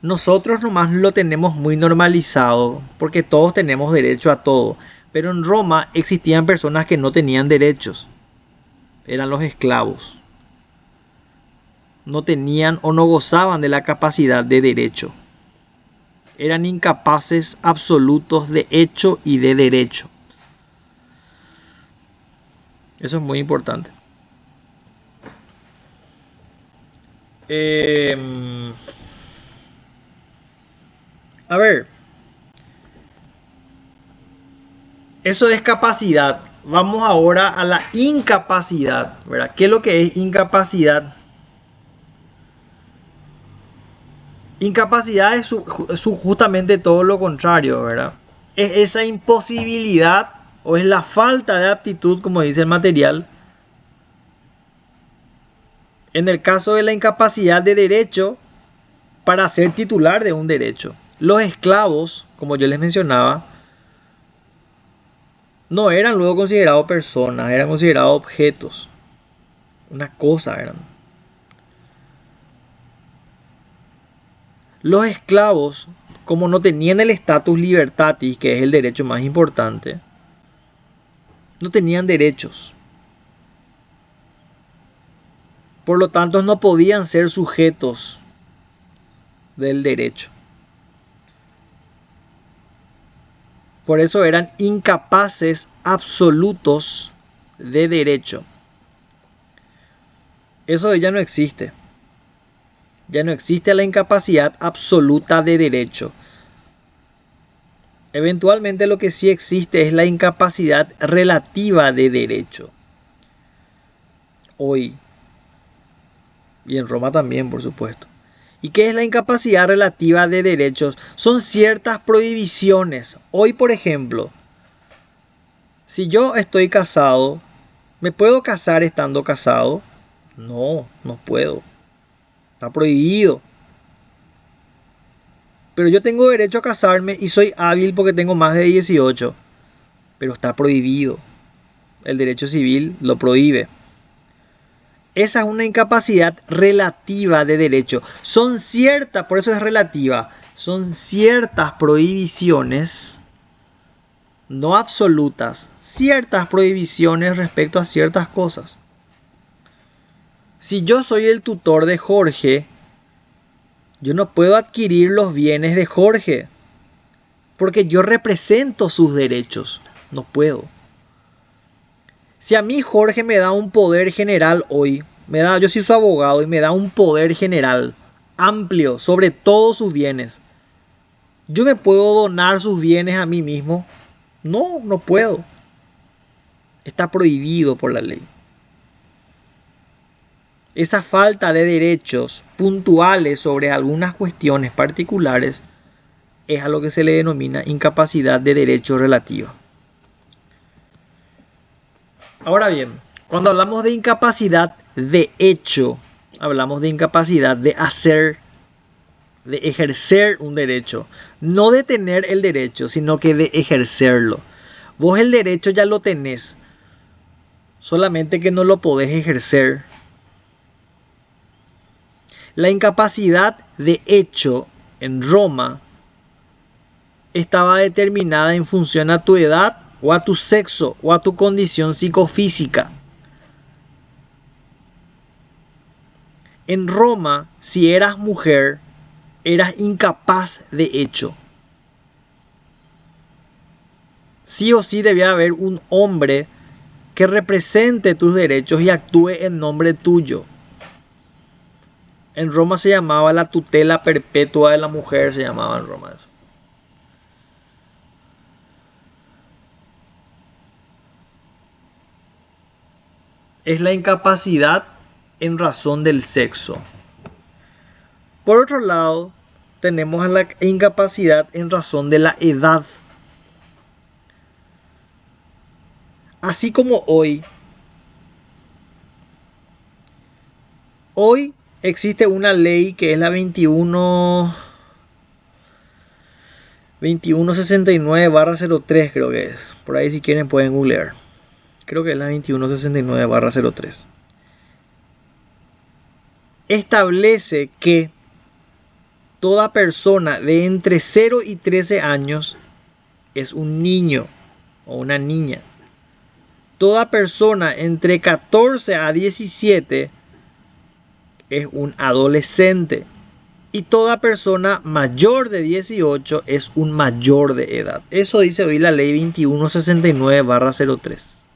Nosotros nomás lo tenemos muy normalizado porque todos tenemos derecho a todo. Pero en Roma existían personas que no tenían derechos. Eran los esclavos. no tenían o no gozaban de la capacidad de derecho. Eran incapaces absolutos de hecho y de derecho. Eso es muy importante. A ver, eso es capacidad. Vamos ahora a la incapacidad, ¿verdad? ¿Qué es lo que es incapacidad? Incapacidad es justamente todo lo contrario, ¿verdad? Es esa imposibilidad o es la falta de aptitud, como dice el material. En el caso de la incapacidad de derecho, para ser titular de un derecho. Los esclavos, como yo les mencionaba, no eran luego considerados personas, eran considerados objetos. Una cosa eran. Los esclavos, como no tenían el status libertatis, que es el derecho más importante, no tenían derechos. Por lo tanto, no podían ser sujetos del derecho. Por eso eran incapaces absolutos de derecho. Eso ya no existe. Ya no existe la incapacidad absoluta de derecho. Eventualmente lo que sí existe es la incapacidad relativa de derecho. Hoy. Y en Roma también, por supuesto. ¿Y qué es la incapacidad relativa de derechos? Son ciertas prohibiciones. Hoy, por ejemplo, si yo estoy casado, ¿me puedo casar estando casado? No, no puedo. Está prohibido. Pero yo tengo derecho a casarme y soy hábil porque tengo más de 18. Pero está prohibido. El derecho civil lo prohíbe. Esa es una incapacidad relativa de derecho. Son ciertas, por eso es relativa, son ciertas prohibiciones, no absolutas, ciertas prohibiciones respecto a ciertas cosas. Si yo soy el tutor de Jorge, yo no puedo adquirir los bienes de Jorge, porque yo represento sus derechos, no puedo. Si a mí Jorge me da un poder general hoy, yo soy su abogado y me da un poder general amplio sobre todos sus bienes, ¿yo me puedo donar sus bienes a mí mismo? No, no puedo. Está prohibido por la ley. Esa falta de derechos puntuales sobre algunas cuestiones particulares es a lo que se le denomina incapacidad de derecho relativa. Ahora bien, cuando hablamos de incapacidad de hecho, hablamos de incapacidad de hacer, de ejercer un derecho. No de tener el derecho, sino que de ejercerlo. Vos el derecho ya lo tenés, solamente que no lo podés ejercer. La incapacidad de hecho en Roma estaba determinada en función a tu edad o a tu sexo o a tu condición psicofísica. En Roma, si eras mujer, eras incapaz de hecho. Sí o sí debía haber un hombre que represente tus derechos y actúe en nombre tuyo. En Roma se llamaba la tutela perpetua de la mujer, se llamaba en Roma eso. Es la incapacidad en razón del sexo. Por otro lado, tenemos a la incapacidad en razón de la edad. Así como hoy existe una ley que es la 2169/03, creo que es. Por ahí si quieren pueden googlear. Creo que es la 2169/03. Establece que toda persona de entre 0 y 13 años es un niño o una niña. Toda persona entre 14 a 17 es un adolescente. Y toda persona mayor de 18 es un mayor de edad. Eso dice hoy la ley 2169/03.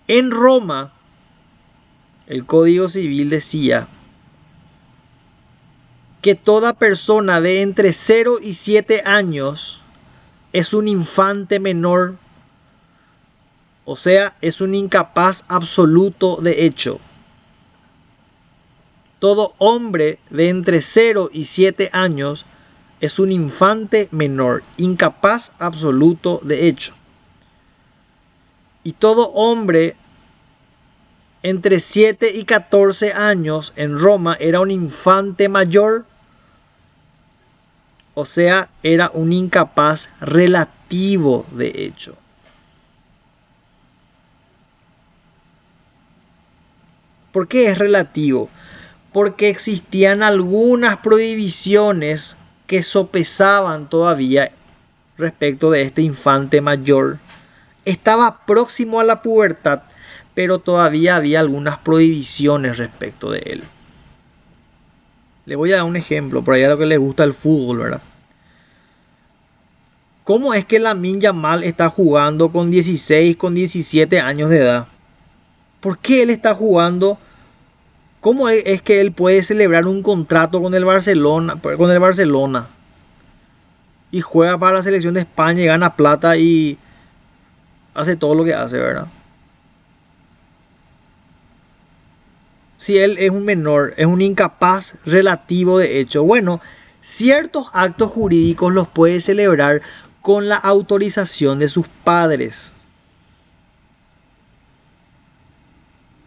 En Roma, el Código Civil decía que toda persona de entre 0 y 7 años es un infante menor, o sea, es un incapaz absoluto de hecho. Todo hombre de entre 0 y 7 años es un infante menor, incapaz absoluto de hecho. Y todo hombre entre 7 y 14 años en Roma era un infante mayor, o sea, era un incapaz relativo de hecho. ¿Por qué es relativo? Porque existían algunas prohibiciones que sopesaban todavía respecto de este infante mayor. Estaba próximo a la pubertad, pero todavía había algunas prohibiciones respecto de él. Le voy a dar un ejemplo, por ahí a lo que le gusta el fútbol, ¿verdad? ¿Cómo es que Lamine Yamal está jugando con 16, con 17 años de edad? ¿Por qué él está jugando? ¿Cómo es que él puede celebrar un contrato con el Barcelona y juega para la selección de España y gana plata y hace todo lo que hace, ¿verdad? Si él es un menor, es un incapaz relativo de hecho. Bueno, ciertos actos jurídicos los puede celebrar con la autorización de sus padres.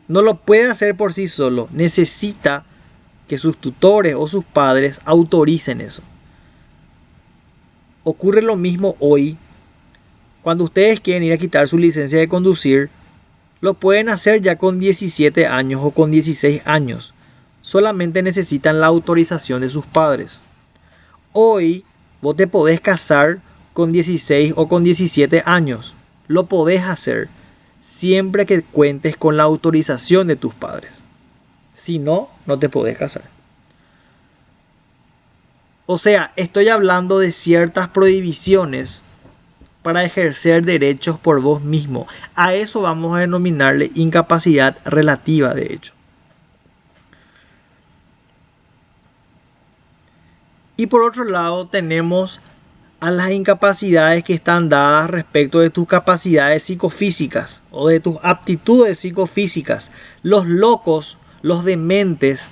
No lo puede hacer por sí solo. Necesita que sus tutores o sus padres autoricen eso. Ocurre lo mismo hoy. Cuando ustedes quieren ir a quitar su licencia de conducir, lo pueden hacer ya con 17 años o con 16 años. Solamente necesitan la autorización de sus padres. Hoy vos te podés casar con 16 o con 17 años. Lo podés hacer siempre que cuentes con la autorización de tus padres. Si no, no te podés casar. O sea, estoy hablando de ciertas prohibiciones para ejercer derechos por vos mismo. A eso vamos a denominarle incapacidad relativa, de hecho. Y por otro lado tenemos a las incapacidades que están dadas respecto de tus capacidades psicofísicas o de tus aptitudes psicofísicas. Los locos, los dementes,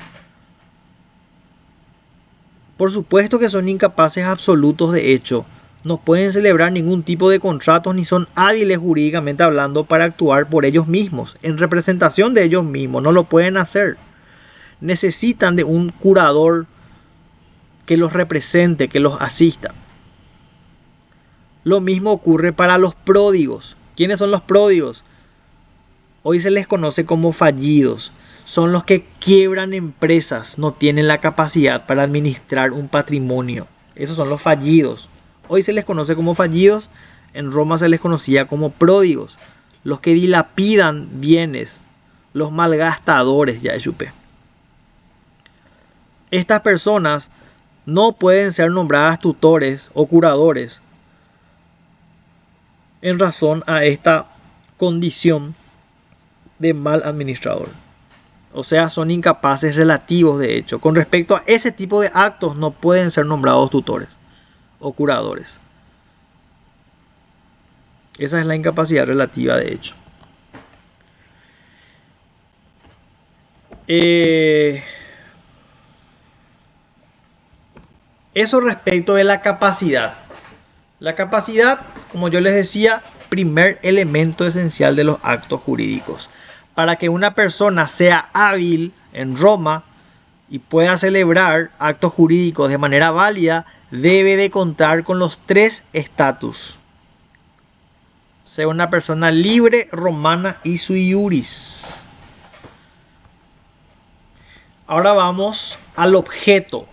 por supuesto que son incapaces absolutos de hecho. No pueden celebrar ningún tipo de contratos ni son hábiles jurídicamente hablando para actuar por ellos mismos, en representación de ellos mismos. No lo pueden hacer. Necesitan de un curador que los represente, que los asista. Lo mismo ocurre para los pródigos. ¿Quiénes son los pródigos? Hoy se les conoce como fallidos. Son los que quiebran empresas, no tienen la capacidad para administrar un patrimonio. Esos son los fallidos. Hoy se les conoce como fallidos. En Roma se les conocía como pródigos. Los que dilapidan bienes. Los malgastadores, ya chupé. Estas personas no pueden ser nombradas tutores o curadores en razón a esta condición de mal administrador. O sea, son incapaces relativos de hecho. Con respecto a ese tipo de actos no pueden ser nombrados tutores o curadores. Esa es la incapacidad relativa de hecho. Eso respecto de la capacidad. La capacidad, como yo les decía, primer elemento esencial de los actos jurídicos. Para que una persona sea hábil en Roma y pueda celebrar actos jurídicos de manera válida, debe de contar con los 3 estatus. Ser una persona libre, romana y sui iuris. Ahora vamos al objeto.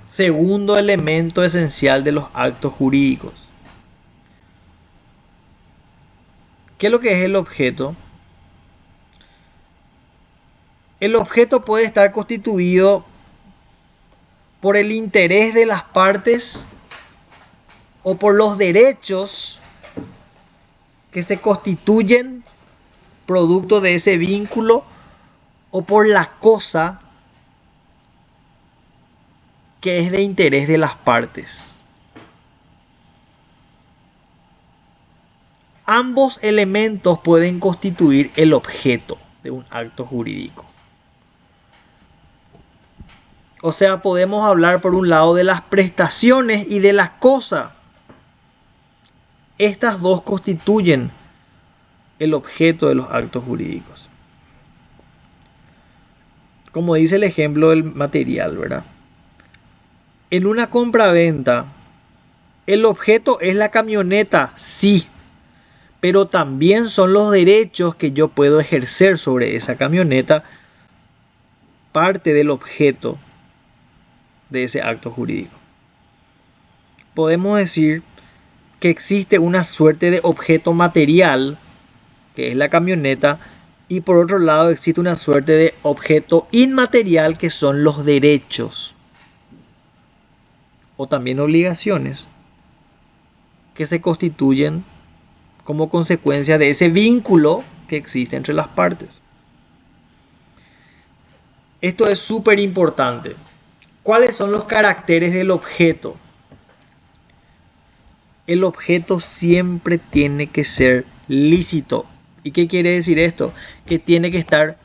Segundo elemento esencial de los actos jurídicos. ¿Qué es lo que es el objeto? el objeto puede estar constituido por el interés de las partes o por los derechos que se constituyen producto de ese vínculo o por la cosa que es de interés de las partes. Ambos elementos pueden constituir el objeto de un acto jurídico. O sea, podemos hablar por un lado de las prestaciones y de la cosa. Estas dos constituyen el objeto de los actos jurídicos. Como dice el ejemplo del material, ¿verdad? En una compraventa, el objeto es la camioneta, sí, pero también son los derechos que yo puedo ejercer sobre esa camioneta, parte del objeto de ese acto jurídico. Podemos decir que existe una suerte de objeto material, que es la camioneta, y por otro lado existe una suerte de objeto inmaterial, que son los derechos o también obligaciones que se constituyen como consecuencia de ese vínculo que existe entre las partes. Esto es súper importante. ¿Cuáles son los caracteres del objeto? El objeto siempre tiene que ser lícito. ¿Y qué quiere decir esto? Que tiene que estar,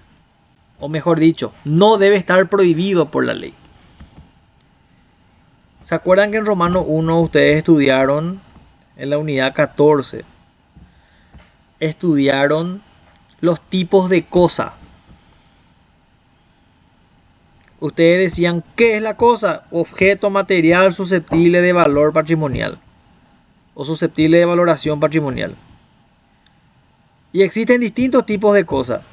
o mejor dicho, no debe estar prohibido por la ley. ¿Se acuerdan que en Romano 1 ustedes estudiaron en la unidad 14? Estudiaron los tipos de cosa. Ustedes decían, ¿qué es la cosa? Objeto material susceptible de valor patrimonial o susceptible de valoración patrimonial. Y existen distintos tipos de cosas.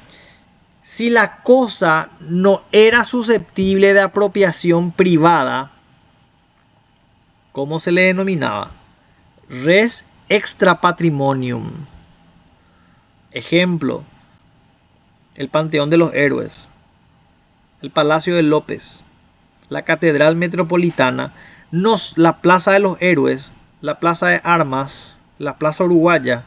Si la cosa no era susceptible de apropiación privada, ¿cómo se le denominaba? Res extra patrimonium. Ejemplo, el Panteón de los Héroes, el Palacio de López, la Catedral Metropolitana, la Plaza de los Héroes, la Plaza de Armas, la Plaza Uruguaya,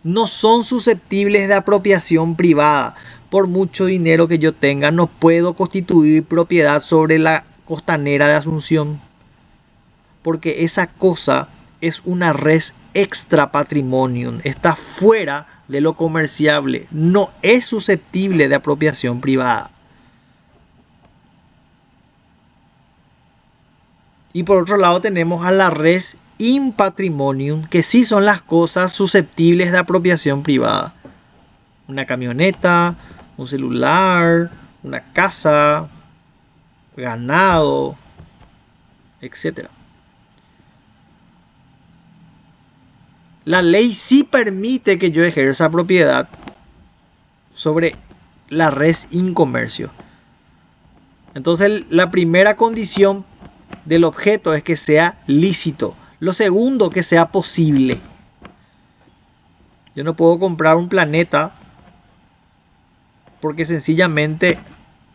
no son susceptibles de apropiación privada. Por mucho dinero que yo tenga, no puedo constituir propiedad sobre la costanera de Asunción, porque esa cosa es una res extra patrimonium, está fuera de lo comerciable, no es susceptible de apropiación privada. Y por otro lado tenemos a la res in patrimonium, que sí son las cosas susceptibles de apropiación privada. Una camioneta, un celular, una casa, ganado, etc. La ley sí permite que yo ejerza propiedad sobre la res in comercio. Entonces la primera condición del objeto es que sea lícito. Lo segundo, que sea posible. Yo no puedo comprar un planeta porque sencillamente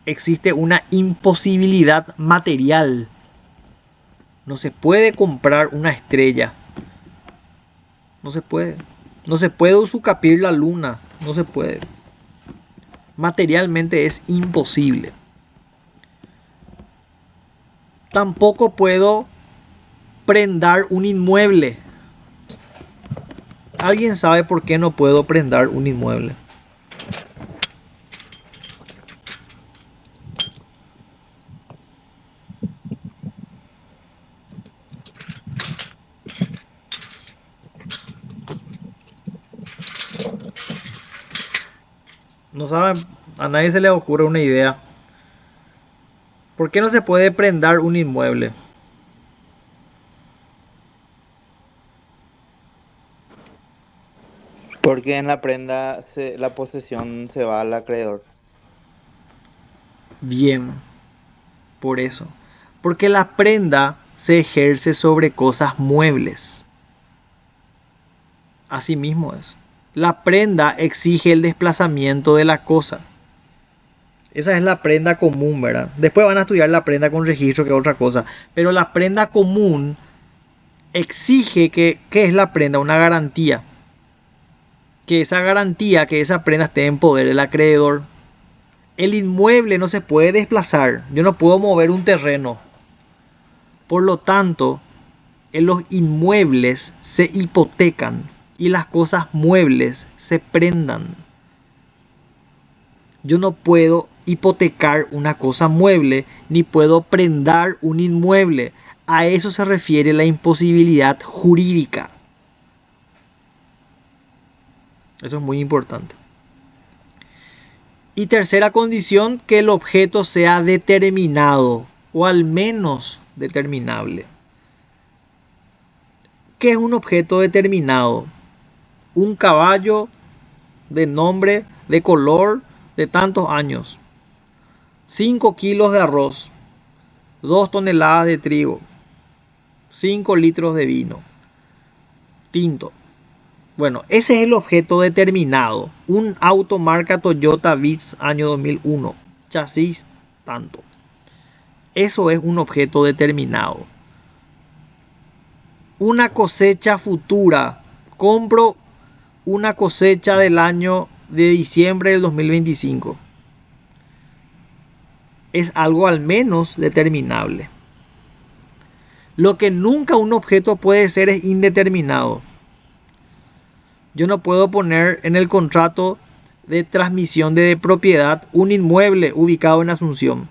existe una imposibilidad material. No se puede comprar una estrella. No se puede. No se puede usucapir la luna. No se puede. Materialmente es imposible. Tampoco puedo prendar un inmueble. ¿Alguien sabe por qué no puedo prendar un inmueble? No saben, a nadie se le ocurre una idea. ¿Por qué no se puede prendar un inmueble? Porque en la prenda la posesión se va al acreedor. Bien, por eso. Porque la prenda se ejerce sobre cosas muebles. Así mismo es. La prenda exige el desplazamiento de la cosa. Esa es la prenda común, ¿verdad? Después van a estudiar la prenda con registro, que es otra cosa. Pero la prenda común exige que, ¿qué es la prenda? Una garantía. Que esa garantía, que esa prenda esté en poder del acreedor. El inmueble no se puede desplazar. Yo no puedo mover un terreno. Por lo tanto, en los inmuebles se hipotecan y las cosas muebles se prendan. Yo no puedo hipotecar una cosa mueble ni puedo prendar un inmueble. A eso se refiere la imposibilidad jurídica. Eso es muy importante. Y tercera condición, que el objeto sea determinado o al menos determinable. ¿Qué es un objeto determinado? Un caballo de nombre, de color, de tantos años. 5 kilos de arroz. 2 toneladas de trigo. 5 litros de vino tinto. Bueno, ese es el objeto determinado. Un auto marca Toyota Vitz año 2001. Chasis tanto. Eso es un objeto determinado. Una cosecha futura. Compro una cosecha del año de diciembre del 2025. Es algo al menos determinable. Lo que nunca un objeto puede ser es indeterminado. Yo no puedo poner en el contrato de transmisión de propiedad un inmueble ubicado en Asunción.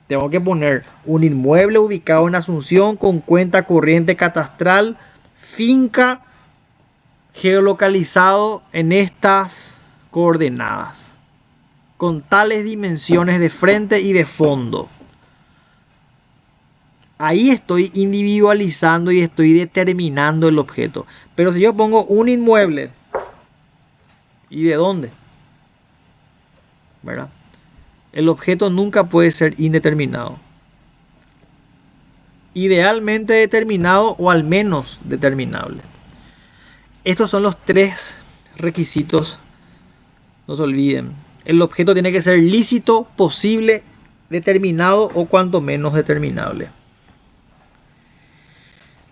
Tengo que poner un inmueble ubicado en Asunción con cuenta corriente catastral, finca, geolocalizado en estas coordenadas, con tales dimensiones de frente y de fondo. Ahí estoy individualizando y estoy determinando el objeto. Pero si yo pongo un inmueble, ¿y de dónde? ¿Verdad? El objeto nunca puede ser indeterminado. Idealmente determinado o al menos determinable. Estos son los 3 requisitos. No se olviden. El objeto tiene que ser lícito, posible, determinado o cuanto menos determinable.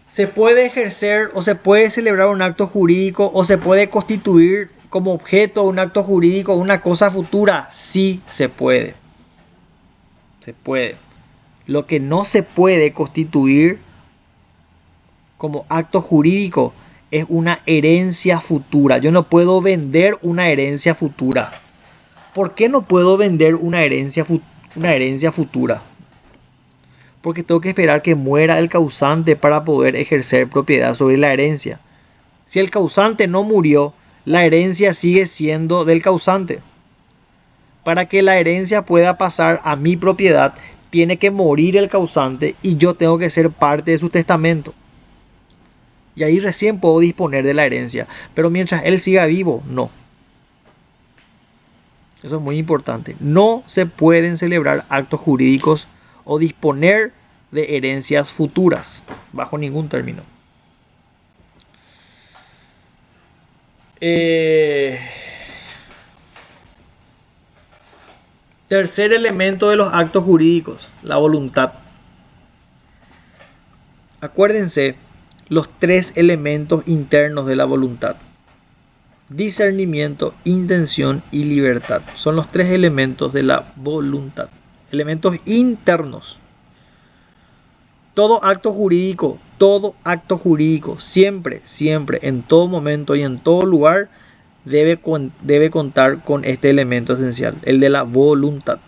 Se puede ejercer o se puede celebrar un acto jurídico o se puede constituir como objeto un acto jurídico una cosa futura. Sí se puede. Se puede. Lo que no se puede constituir como acto jurídico es una herencia futura. Yo no puedo vender una herencia futura. ¿Por qué no puedo vender una herencia futura? Porque tengo que esperar que muera el causante para poder ejercer propiedad sobre la herencia. Si el causante no murió, la herencia sigue siendo del causante. Para que la herencia pueda pasar a mi propiedad, tiene que morir el causante y yo tengo que ser parte de su testamento. Y ahí recién puedo disponer de la herencia. Pero mientras él siga vivo, no. Eso es muy importante. No se pueden celebrar actos jurídicos o disponer de herencias futuras bajo ningún término. Tercer elemento de los actos jurídicos, la voluntad. Acuérdense los 3 elementos internos de la voluntad: discernimiento, intención y libertad. Son los 3 elementos de la voluntad. Elementos internos. Todo acto jurídico, siempre, en todo momento y en todo lugar, debe contar con este elemento esencial, el de la voluntad.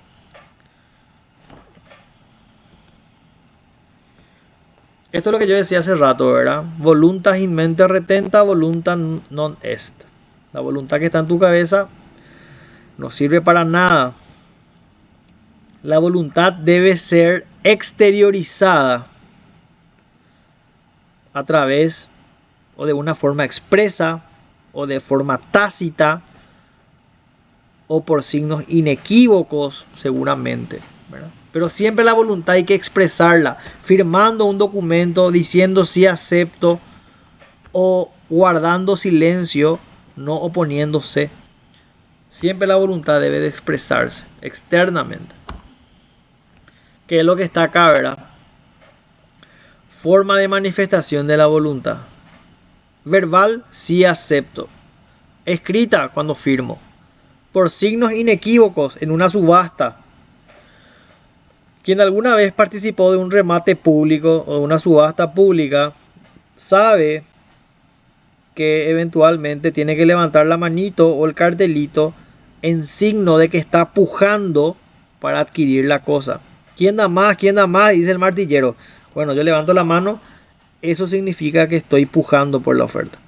Esto es lo que yo decía hace rato, ¿verdad? Voluntas in mente retenta, voluntas non est. La voluntad que está en tu cabeza no sirve para nada. La voluntad debe ser exteriorizada a través o de una forma expresa o de forma tácita o por signos inequívocos seguramente, ¿verdad? Pero siempre la voluntad hay que expresarla firmando un documento diciendo sí acepto o guardando silencio, no oponiéndose. Siempre la voluntad debe de expresarse externamente. ¿Qué es lo que está acá, verdad? Forma de manifestación de la voluntad. Verbal, sí acepto. Escrita, cuando firmo. Por signos inequívocos en una subasta. Quien alguna vez participó de un remate público o de una subasta pública sabe que eventualmente tiene que levantar la manito o el cartelito en signo de que está pujando para adquirir la cosa. ¿Quién da más? ¿Quién da más? Dice el martillero. Bueno, yo levanto la mano. Eso significa que estoy pujando por la oferta.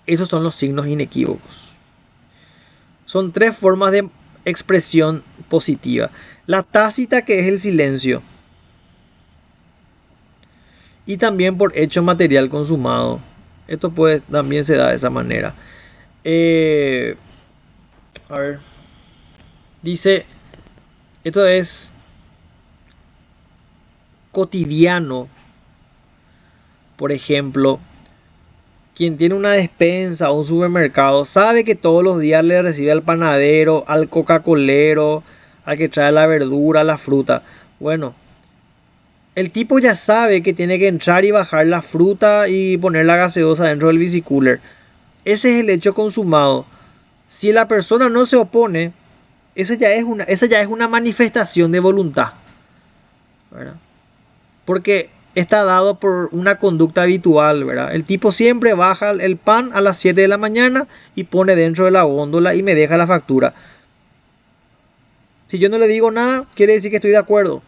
Esos son los signos inequívocos. Son 3 formas de expresión positiva. La tácita, que es el silencio. Y también por hecho material consumado. Esto también se da de esa manera. A ver. Dice, esto es cotidiano. Por ejemplo, quien tiene una despensa o un supermercado sabe que todos los días le recibe al panadero, al coca-colero, al que trae la verdura, la fruta. Bueno, el tipo ya sabe que tiene que entrar y bajar la fruta y poner la gaseosa dentro del bicicooler. Ese es el hecho consumado. Si la persona no se opone, esa ya es una manifestación de voluntad, ¿verdad? Porque está dado por una conducta habitual, ¿verdad? El tipo siempre baja el pan a las 7 de la mañana y pone dentro de la góndola y me deja la factura. Si yo no le digo nada, quiere decir que estoy de acuerdo.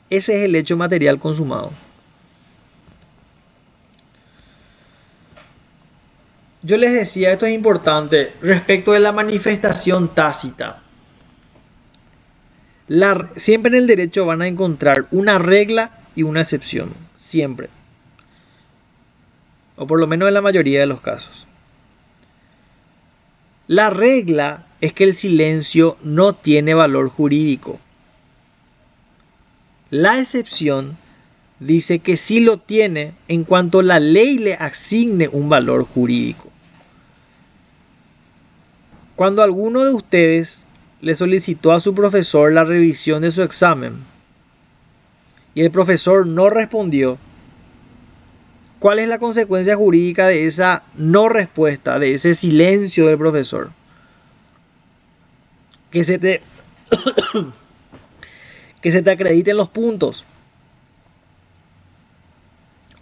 Ese es el hecho material consumado. Yo les decía, esto es importante, respecto de la manifestación tácita. Siempre en el derecho van a encontrar una regla y una excepción. Siempre. O por lo menos en la mayoría de los casos. La regla es que el silencio no tiene valor jurídico. La excepción dice que sí lo tiene en cuanto la ley le asigne un valor jurídico. Cuando alguno de ustedes le solicitó a su profesor la revisión de su examen y el profesor no respondió, ¿cuál es la consecuencia jurídica de esa no respuesta, de ese silencio del profesor? Que se te acrediten los puntos.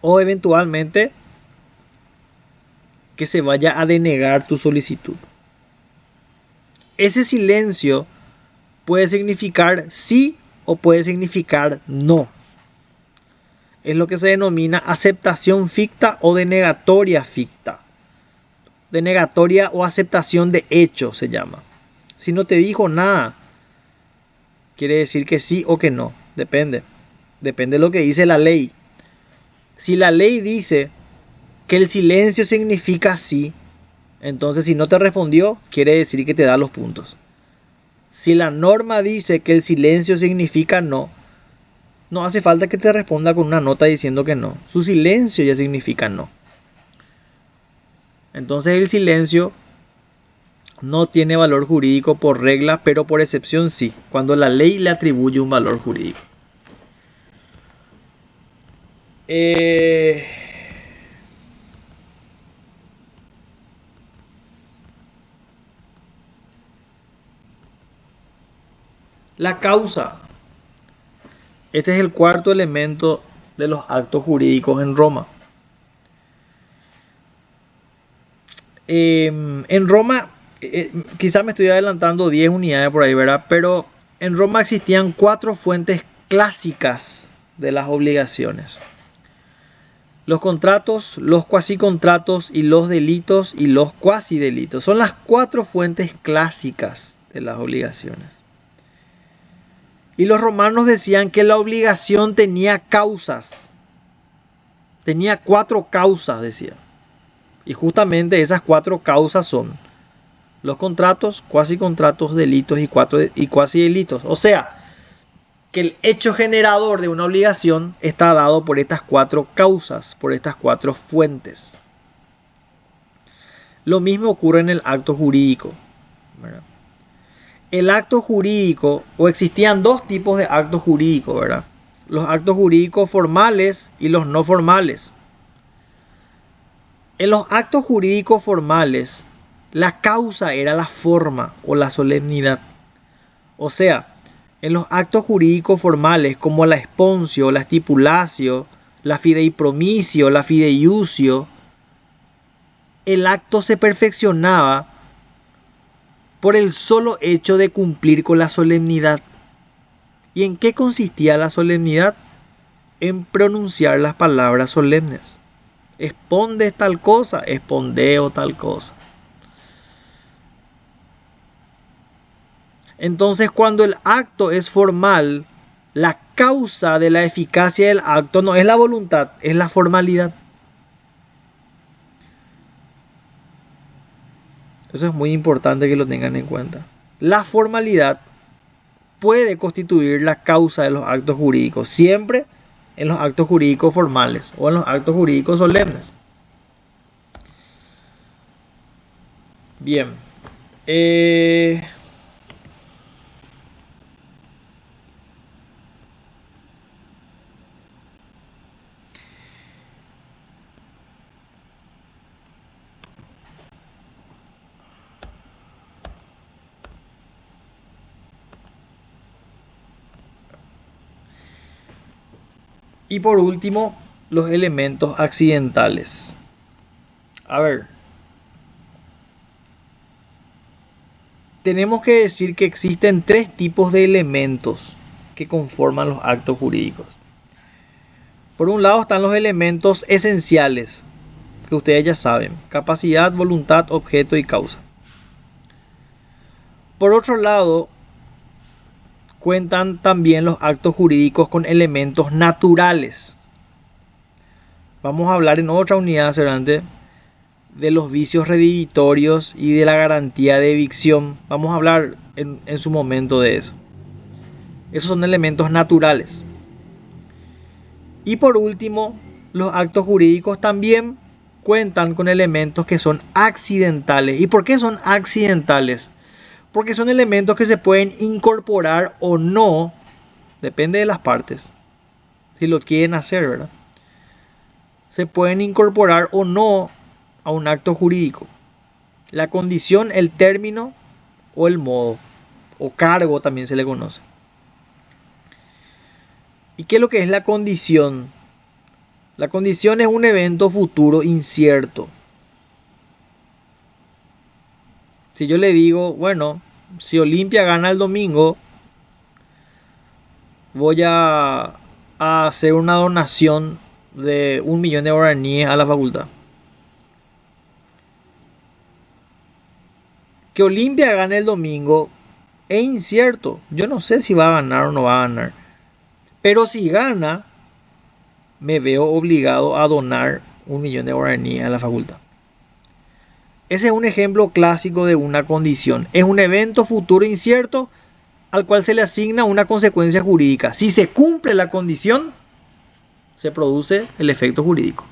O eventualmente que se vaya a denegar tu solicitud. Ese silencio puede significar sí o puede significar no. Es lo que se denomina aceptación ficta o denegatoria ficta. Denegatoria o aceptación de hecho se llama. Si no te dijo nada, quiere decir que sí o que no. Depende. Depende de lo que dice la ley. Si la ley dice que el silencio significa sí, entonces si no te respondió, quiere decir que te da los puntos. Si la norma dice que el silencio significa no, no hace falta que te responda con una nota diciendo que no. Su silencio ya significa no. Entonces el silencio no tiene valor jurídico por regla, pero por excepción sí, cuando la ley le atribuye un valor jurídico. La causa. Este es el cuarto elemento de los actos jurídicos en Roma. En Roma, quizá me estoy adelantando 10 unidades por ahí, ¿verdad? Pero en Roma existían 4 fuentes clásicas de las obligaciones. Los contratos, los cuasicontratos y los delitos y los cuasidelitos. Son las 4 fuentes clásicas de las obligaciones. Y los romanos decían que la obligación tenía causas. Tenía 4 causas, decía. Y justamente esas 4 causas son los contratos, cuasicontratos, delitos y cuasidelitos. O sea, que el hecho generador de una obligación está dado por estas 4 causas, por estas 4 fuentes. Lo mismo ocurre en el acto jurídico, ¿verdad? El acto jurídico, o existían dos tipos de actos jurídicos, ¿verdad? Los actos jurídicos formales y los no formales. En los actos jurídicos formales, la causa era la forma o la solemnidad. O sea, en los actos jurídicos formales como la esponsio, la stipulatio, la fideipromisio, la fideiusio, el acto se perfeccionaba por el solo hecho de cumplir con la solemnidad. ¿Y en qué consistía la solemnidad? En pronunciar las palabras solemnes. Esponde tal cosa, espondeo tal cosa. Entonces, cuando el acto es formal, la causa de la eficacia del acto no es la voluntad, es la formalidad. Eso es muy importante que lo tengan en cuenta. La formalidad puede constituir la causa de los actos jurídicos, siempre en los actos jurídicos formales o en los actos jurídicos solemnes. Bien. Y por último, los elementos accidentales. A ver, tenemos que decir que existen tres tipos de elementos que conforman los actos jurídicos. Por un lado están los elementos esenciales, que ustedes ya saben: capacidad, voluntad, objeto y causa. Por otro lado, cuentan también los actos jurídicos con elementos naturales. Vamos a hablar en otra unidad seguramente de los vicios redivitorios y de la garantía de evicción. Vamos a hablar en su momento de eso. Esos son elementos naturales. Y por último, los actos jurídicos también cuentan con elementos que son accidentales. ¿Y por qué son accidentales? Porque son elementos que se pueden incorporar o no, depende de las partes, si lo quieren hacer, ¿verdad? Se pueden incorporar o no a un acto jurídico. La condición, el término o el modo, o cargo también se le conoce. ¿Y qué es lo que es la condición? La condición es un evento futuro incierto. Si yo le digo, bueno, si Olimpia gana el domingo, voy a hacer una donación de 1 millón de guaraníes a la facultad. Que Olimpia gane el domingo es incierto. Yo no sé si va a ganar o no va a ganar. Pero si gana, me veo obligado a donar 1 millón de guaraníes a la facultad. Ese es un ejemplo clásico de una condición. Es un evento futuro incierto al cual se le asigna una consecuencia jurídica. Si se cumple la condición, se produce el efecto jurídico.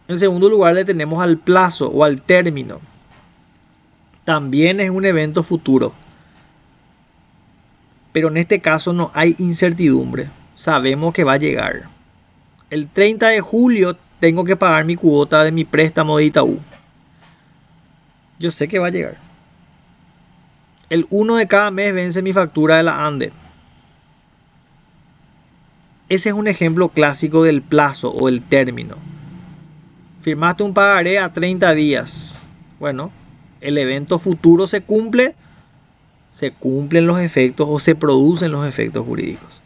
En segundo lugar, le tenemos al plazo o al término. También es un evento futuro. Pero en este caso no hay incertidumbre. Sabemos que va a llegar. El 30 de julio tengo que pagar mi cuota de mi préstamo de Itaú. Yo sé que va a llegar. El 1 de cada mes vence mi factura de la ANDE. Ese es un ejemplo clásico del plazo o el término. Firmaste un pagaré a 30 días. Bueno, el evento futuro se cumple, se cumplen los efectos o se producen los efectos jurídicos.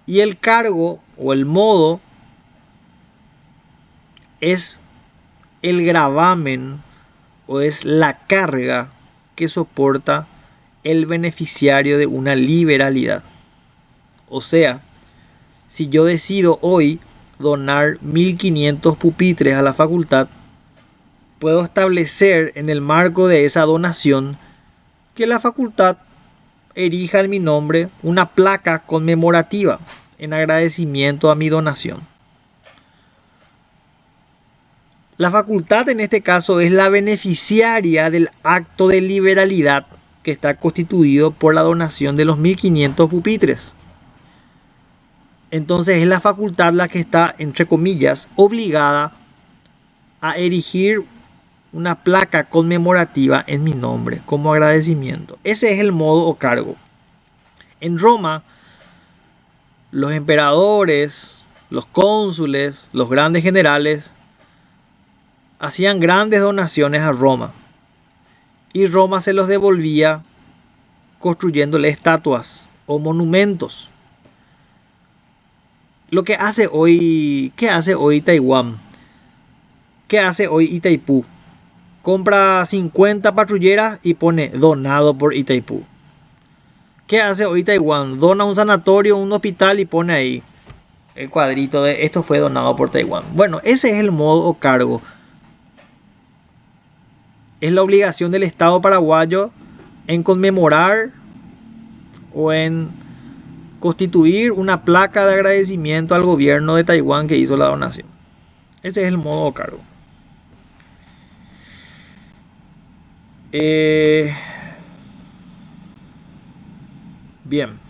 Y el cargo o el modo es el gravamen o es la carga que soporta el beneficiario de una liberalidad. O sea, si yo decido hoy donar 1.500 pupitres a la facultad, puedo establecer en el marco de esa donación que la facultad erija en mi nombre una placa conmemorativa en agradecimiento a mi donación. La facultad en este caso es la beneficiaria del acto de liberalidad que está constituido por la donación de los 1500 pupitres. Entonces es la facultad la que está, entre comillas, obligada a erigir una placa conmemorativa en mi nombre como agradecimiento. Ese es el modo o cargo. En Roma, los emperadores, los cónsules, los grandes generales hacían grandes donaciones a Roma y Roma se los devolvía construyéndole estatuas o monumentos. Lo que hace hoy, ¿qué hace hoy Taiwán? ¿Qué hace hoy Itaipú? Compra 50 patrulleras y pone donado por Itaipú. ¿Qué hace hoy Taiwán? Dona un sanatorio, un hospital y pone ahí el cuadrito de esto fue donado por Taiwán. Bueno, ese es el modo o cargo. Es la obligación del Estado paraguayo en conmemorar o en constituir una placa de agradecimiento al gobierno de Taiwán que hizo la donación. Ese es el modo o cargo. Bien.